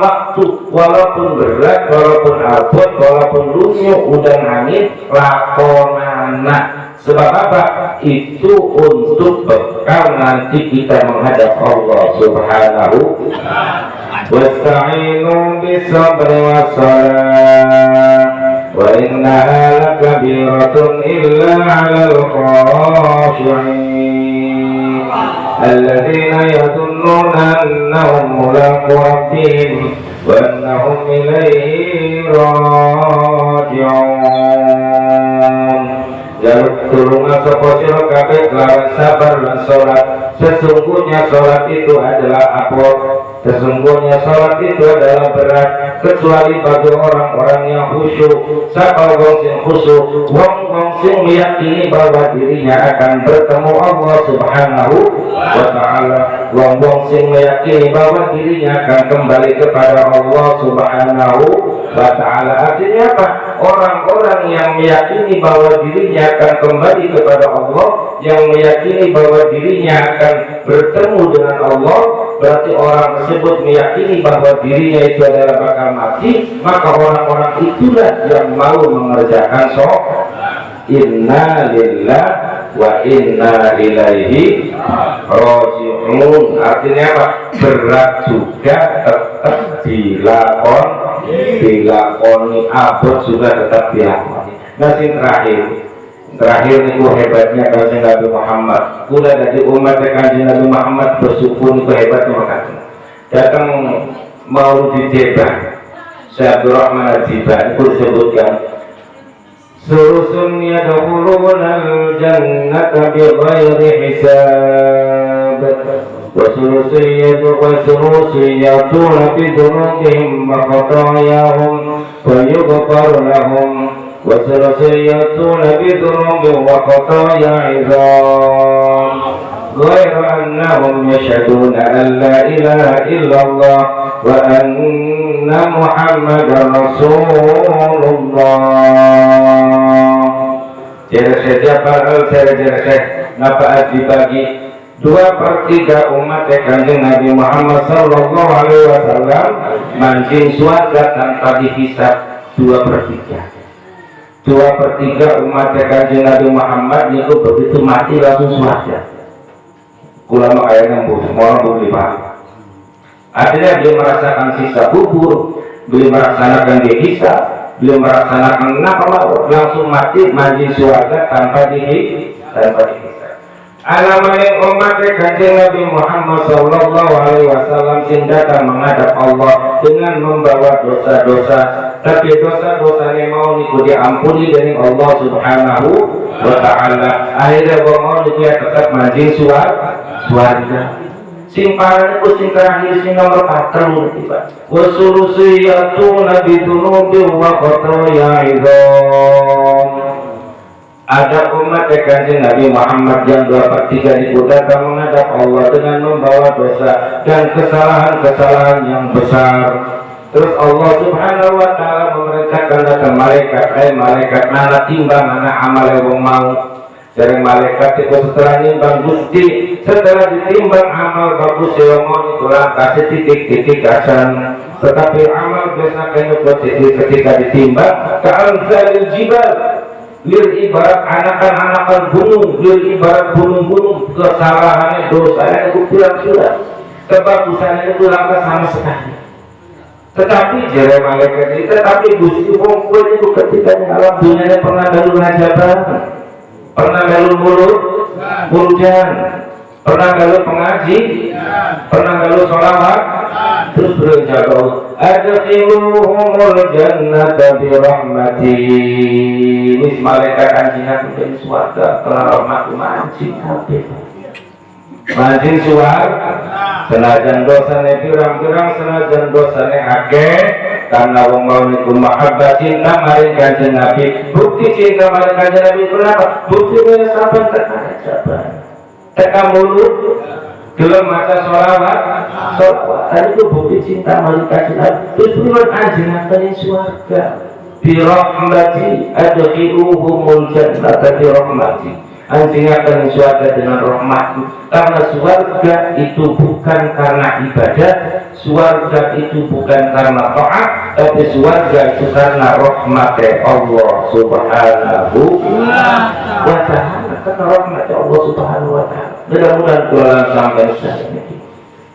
waktu walaupun berat, walaupun abot, walaupun lunyu udah angin lakonana. Sebab apa? Itu untuk bekal nanti kita menghadap Allah Subhanahu. Wasta'inu bis-sabri was-salah wa innaha lakabiratun illa 'alal khashi'in alladzina yadhunnuna annahum mulaqu rabbihim wa annahum ilaihi raji'un. Jaluk tulungan sapa sira kabeh lawan sabar lan salat. Sesungguhnya salat itu adalah apa? Sesungguhnya salat itu adalah berat kecuali bagi orang-orang yang khusyuk. Sapa wong sing khusyuk? Wong sing meyakini bahwa dirinya akan bertemu Allah Subhanahu wa taala. Wong sing meyakini bahwa dirinya akan kembali kepada Allah Subhanahu wa taala. Artinya apa? Orang-orang yang meyakini bahwa dirinya akan kembali kepada Allah, yang meyakini bahwa dirinya akan bertemu dengan Allah, berarti orang tersebut meyakini bahwa dirinya itu adalah bakal mati, maka orang-orang itulah yang mau mengerjakan sholat. Inna lillah wa inna ilaihi raji'un. Artinya apa? Berat juga tetap dilakoni, abot juga tetap dilakoni. Nah, terakhir niku hebatnya kanjeng Nabi Muhammad. Kula dari umat kanjeng Nabi Muhammad bersyukur niku hebatnya makanya. Datang mau dijebak Syekh Abdul Rahman Al-Jiba niku disebutkan Surusun yadkhuluna al-jannata bighairi hisab wa surusun yatuna bidunubihim wa khatayahum wa yughfaru lahum وسيأتون بذنوب وخطايا عظام غير أنهم يشهدون أن لا إله إلا الله وأن محمدا رسول الله. Nafaat dibagi 2/3 umat kanjeng Nabi Muhammad sallallahu alaihi wasallam mancing surga tanpa dihisab. 2/3 umat kanjeng Nabi Muhammad itu begitu mati langsung surga. Ulama ayatnya semua orang boleh paham. Akhirnya beliau merasakan sisa kubur, beliau merasakan dihisab, beliau merasakan langsung mati manjing surga tanpa dihisab. Alamai umat kanjeng Nabi Muhammad sallallahu alaihi wasallam sing datang menghadap Allah dengan membawa dosa-dosa, tapi dosa-dosanya mau niku diampuni dari Allah Subhanahu wa taala. Akhirnya mau niku tetap manjing surga. Sing paling ku sing terakhir sing nomor 4 tiba. Wasurusiyatu nabi dunubi wa khotoya idhom. Ada umat kanjeng Nabi Muhammad yang 2/3 itu datang menghadap Allah dengan membawa dosa dan kesalahan-kesalahan yang besar. Terus Allah Subhanahu wa taala memerintahkan datang malaikat mana timbang mana amal yang mau. Dari malaikat itu setelah nimbang Gusti, setelah ditimbang amal bagus yang mau ditulang kasih titik-titik asan. Tetapi amal biasa ketika ditimbang ka'amsalil jibal, lir ibarat anakan gunung, lir ibarat gunung-gunung, kesalahannya dosanya itu bilang-bilang, kebagusannya itu langka sama sekali. Tetapi jere malaikat ini, tetapi Gusti Wongkul itu ketika alam dunia pernah dalu hajatan, pernah dalu murujan, pernah dalu pengaji, pernah dalu sholawat, terus berencana adkhiluhumul jannata bi rahmati. Ini malaikat anjingan dari surga telah rahmat mancing kabeh. Mancing surga senajan dosane pirang-pirang, senajan dosane akeh, karena wong mau niku mahabbah cinta maring Kanjeng Nabi. Bukti cinta maring Kanjeng Nabi kenapa? Bukti wis sampai tekan mulut gelem maca sholawat itu bukti cinta maring Kanjeng Nabi. Terus pun anjenengan ing swarga bi rahmati adkhiluhumul jannata bi rahmati. Anjenengan ing swarga dengan rahmatku, karena swarga itu bukan karena ibadah, swarga itu bukan karena taat, tapi swarga itu karena rahmat Allah Subhanahu wa ta'ala, karena rahmat Allah Subhanahu wa ta'ala. Mudah-mudahan kula sampai sana.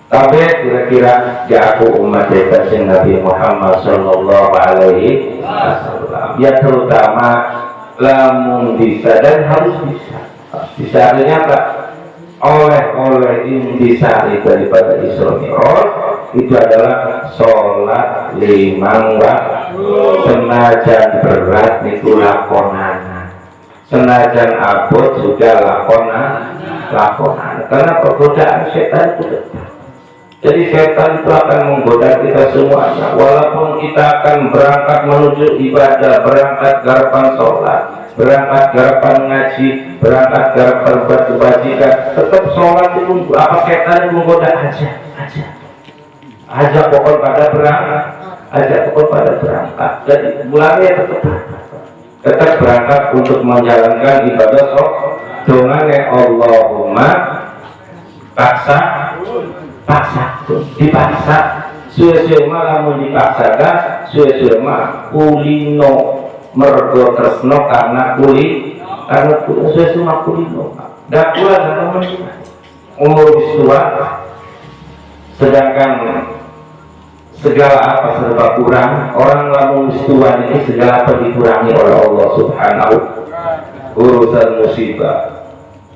Tapi kira-kira aku umat Kanjeng Nabi Muhammad sallallahu alaihi wasallam, ya terutama lamun bisa dan harus bisa artinya apa? Oleh intisari daripada Isra Mi'raj itu adalah sholat 5 waktu. Senajan berat niku lakonan, senajan abot juga lakonan, karena pergodaan setan itu dekat. Jadi setan itu akan menggoda kita semuanya. Walaupun kita akan berangkat menuju ibadah, berangkat garapan sholat, berangkat garapan ngaji, berangkat garapan berkebajikan, tetap sholat itu apa setan itu menggoda aja pokok pada berangkat, jadi bulannya tetap berangkat untuk menjalankan ibadah sholat. Dongane Allahumma dipaksa suwe-suwe lamun dipaksakan suwe-suwe kulino mergo tresno karena suwe-suwe kulino dak kula teman umur tua, sedangkan segala apa serba kurang. Orang lamun tua ini segala apa dikurangi oleh Allah Subhanahu. Urusan musibah,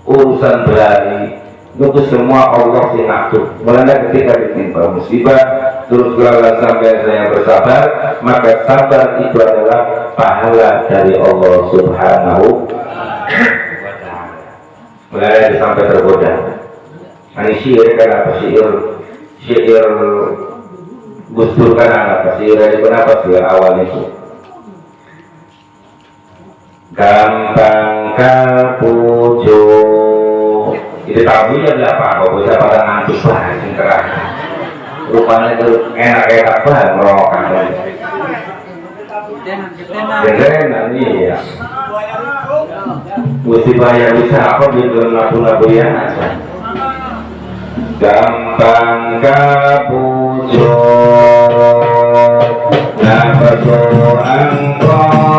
urusan berlari itu semua Allah yang ngatur. Mulanya ketika ditimpa musibah terus gagal sampai saya bersabar, maka sabar itu adalah pahala dari Allah Subhanahu wa ta'ala. Mulanya sampai tergoda. Ini syair kan apa? Syair Gus Dur kan apa? Syair itu kenapa syair awal itu? Gampang kapujo itu tabunya berapa? Kok bisa pada ngantuk banget singkerah. Rupanya itu enak-enak banget merokan. Gedenan iya. Mesti bayar bisa apa di dalam lagu-lagu yang aja. Gampang kapujo nabaso angkor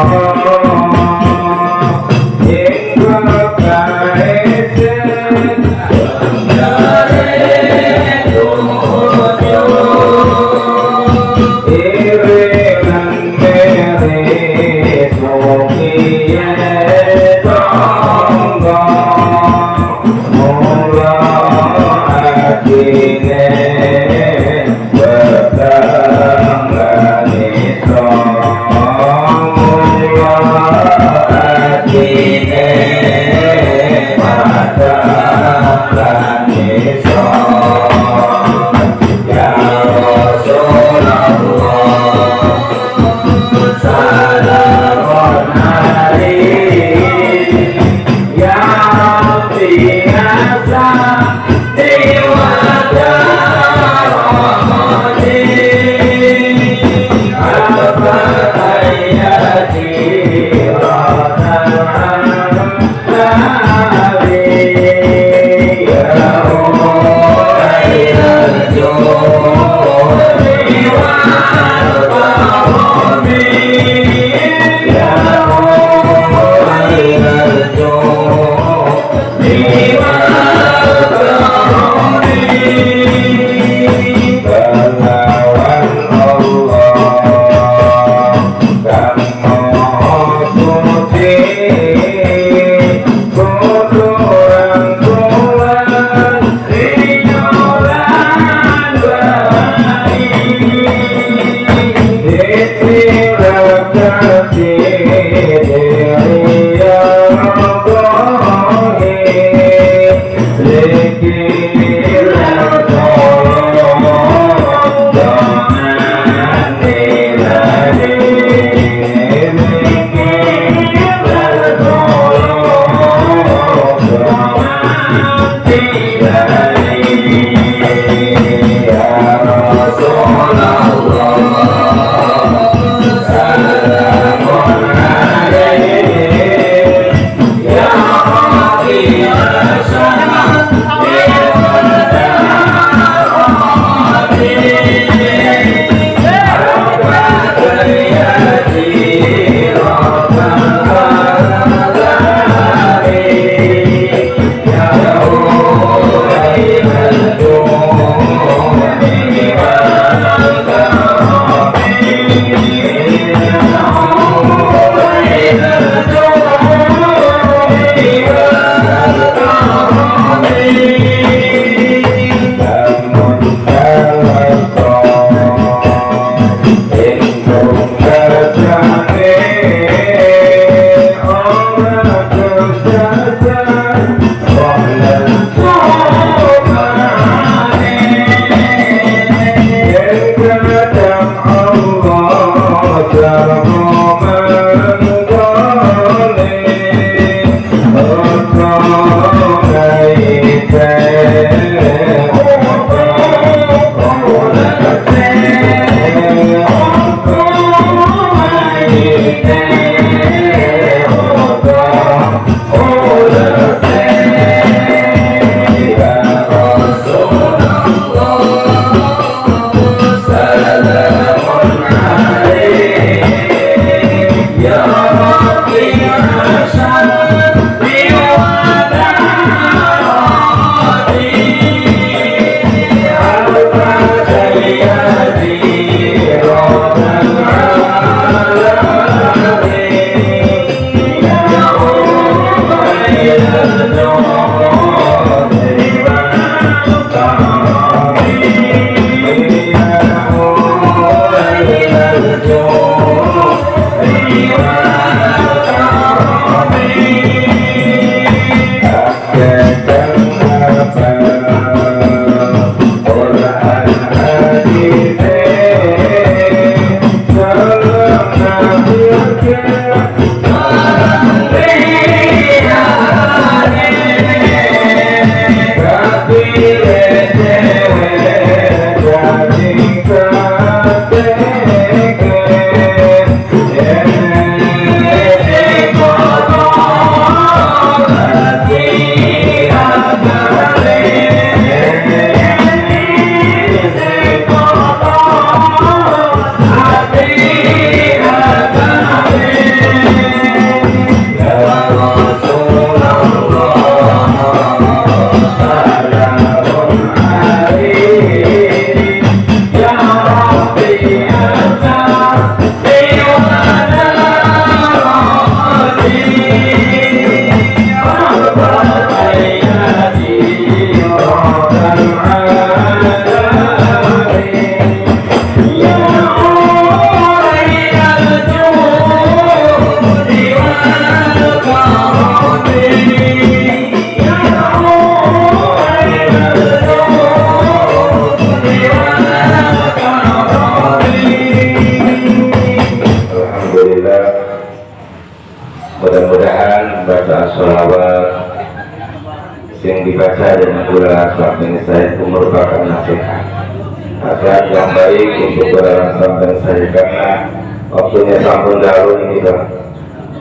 dibaca dengan bulan sampai saya itu merupakan nasihat yang baik untuk bulan sampai saya, karena waktunya sampun dalu ini kan,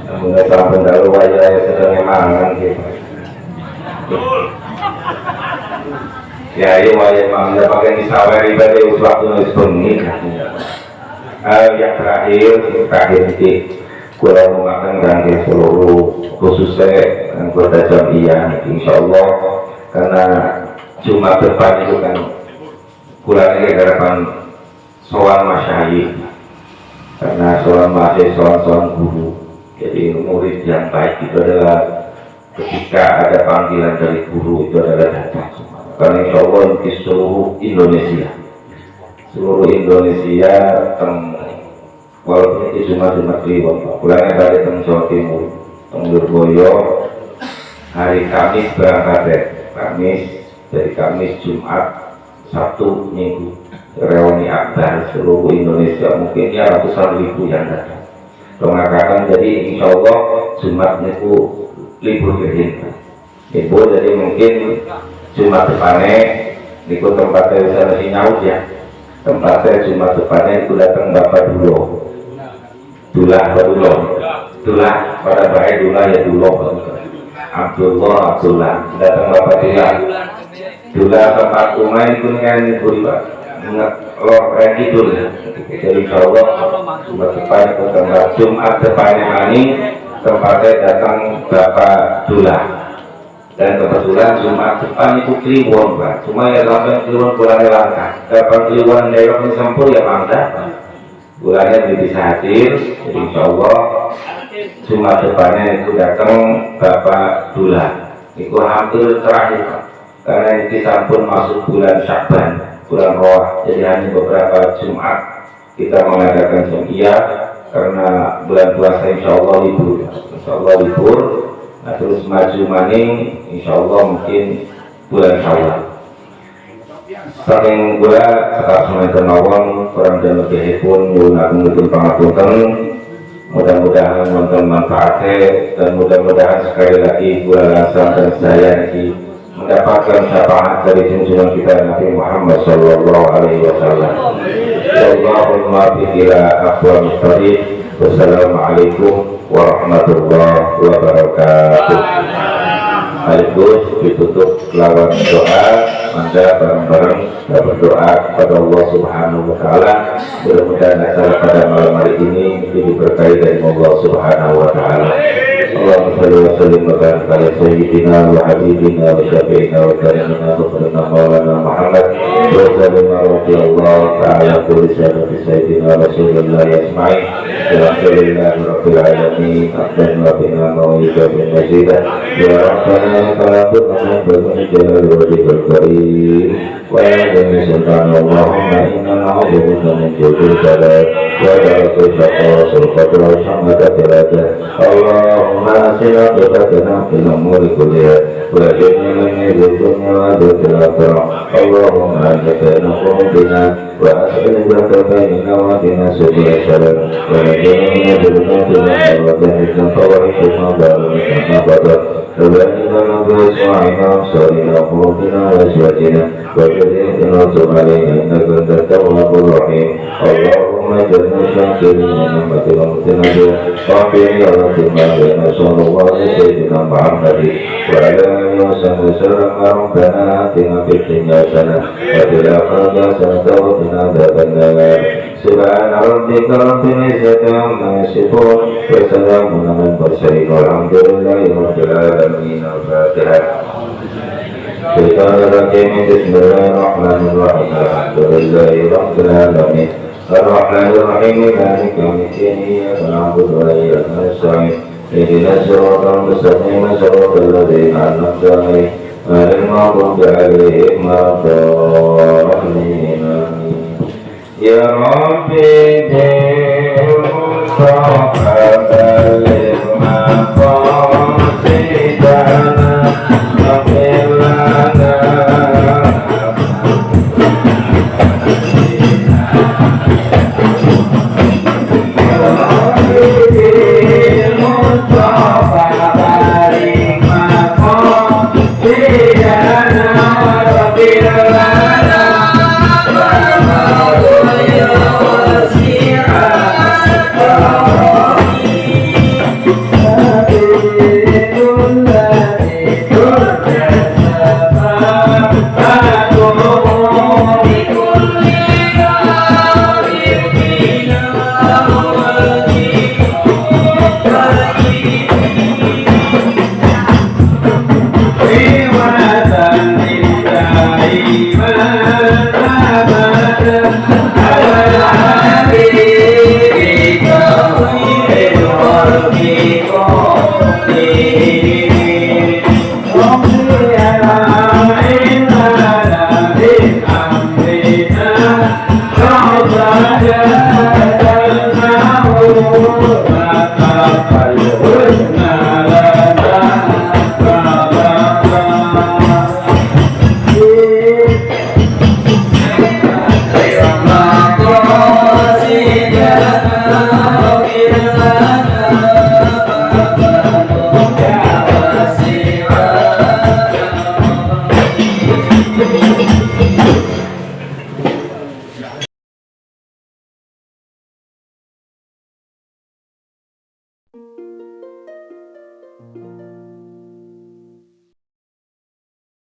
waktunya sampun dalu wajah sedang emangan gitu. Ya ini wajah emang tidak pakai disawar ibadah waktu nulis bunyi. Yang terakhir ini kurang memakan rangkai seluruh khususnya anggota jamiah, insya Allah, karena Jumat depan itu kan kulanya garapan soal masyayikh, karena soal mahasiswa, soal guru. Jadi murid yang baik itu adalah ketika ada panggilan dari guru itu adalah datang, karena insya Allah di seluruh Indonesia walaupun itu cuma Kliwon, pulangnya dari Jawa Timur, Lurboyo, hari Kamis berangkat dari Kamis, Jumat, Sabtu, Minggu, reuni akbar seluruh Indonesia, mungkin ya ratusan ribu yang datang. Pengangkatan jadi insya Allah Jumat itu libur kering. Libur jadi mungkin Jumat depannya niku tempatnya bisa masih nyaut ya. Tempatnya Jumat depannya itu datang Bapak Dulah pada baik Dulah ya Abdullah datang Bapak Dulah tempat rumah itu kan Pak lor kidul ya. Jadi insya Allah Jumat depan itu tempat Jumat depannya ini tempatnya datang Bapak Dulah, dan kebetulan Jumat depan itu Kliwon Pak, cuma ya sampai Kliwon bulannya langka, dapat Kliwon daerah ini sempur ya mangga bulannya bisa hadir. Jadi insya Allah Jumat depannya itu datang Bapak Dulah, itu hampir terakhir Pak, karena ini sampun masuk bulan Syakban, bulan Roh, jadi hanya beberapa Jumat kita mengadakan jamiah karena bulan puasa insya Allah libur. Nah terus maju maning insya Allah mungkin bulan Syawal. Saking gula sekarang semester mawon kurang dan lebih pun nyunakan pangapunten. Mudah-mudahan nonton manfaatnya, dan mudah-mudahan sekali lagi gula dan saya ini mendapatkan syafaat dari junjungan kita Nabi Muhammad Sallallahu Alaihi Wasallam. Allahumma bi'ila aqwa mustaqim. Wassalamualaikum warahmatullahi wabarakatuh. Sekaligus ditutup lawan doa, Anda bareng-bareng berdoa kepada Allah Subhanahu wa Ta'ala. Mudah-mudahan acara pada malam hari ini diberkahi dari Allah Subhanahu wa Ta'ala. Allahumma shalli wa sallim wa barik ala sayyidina wa habibina wa syafi'ina wa karimina wa qadina maulana Muhammad wa sallim Allah ta'ala kulli sayyidina Rasulullah yasma'i alhamdulillahi rabbil alamin ahdan wa bina mawida bin majidah ya Rabbana kalabuna berguna jalal wajibul karim wa ya dami sultan Allahumma inna na'udhu min judul salat wa da'atu syakwa sulqatu wa syamata tirada Allahumma Masih berkatana fil umuri kulliha wa jannina min dunya wa akhirah. Allahumma ja'alna qulubina wa as'alna baina wa baina subul salam wa jannina bil-mu'minin wa jannina fawahish ma ba'da qadar. Rabbana bi'isma'ina sarina qulubina wa azwajina wa jannina zumalina innaka antat tawwabur rahim. Allahumma ja'alna syakirin ni'matil mutanabbi wa qina wa صلى الله على سيدنا محمد وعلى آله وصحبه وسلم. ربنا آتنا في الدنيا حسنة وفي الآخرة حسنة وقنا عذاب النار. سبحان ربك رب العزة عما يصفون وسلام على المرسلين والحمد لله رب العالمين. الفاتحة. بسم الله الرحمن الرحيم الحمد لله رب العالمين الرحمن الرحيم مالك يوم الدين إياك نعبد وإياك نستعين اهدنا الصراط المستقيم صراط الذين أنعمت عليهم غير المغضوب عليهم ولا الضالين. يا ربي بالمصطفى بلغ مقاصدنا واغفر لنا Yeah.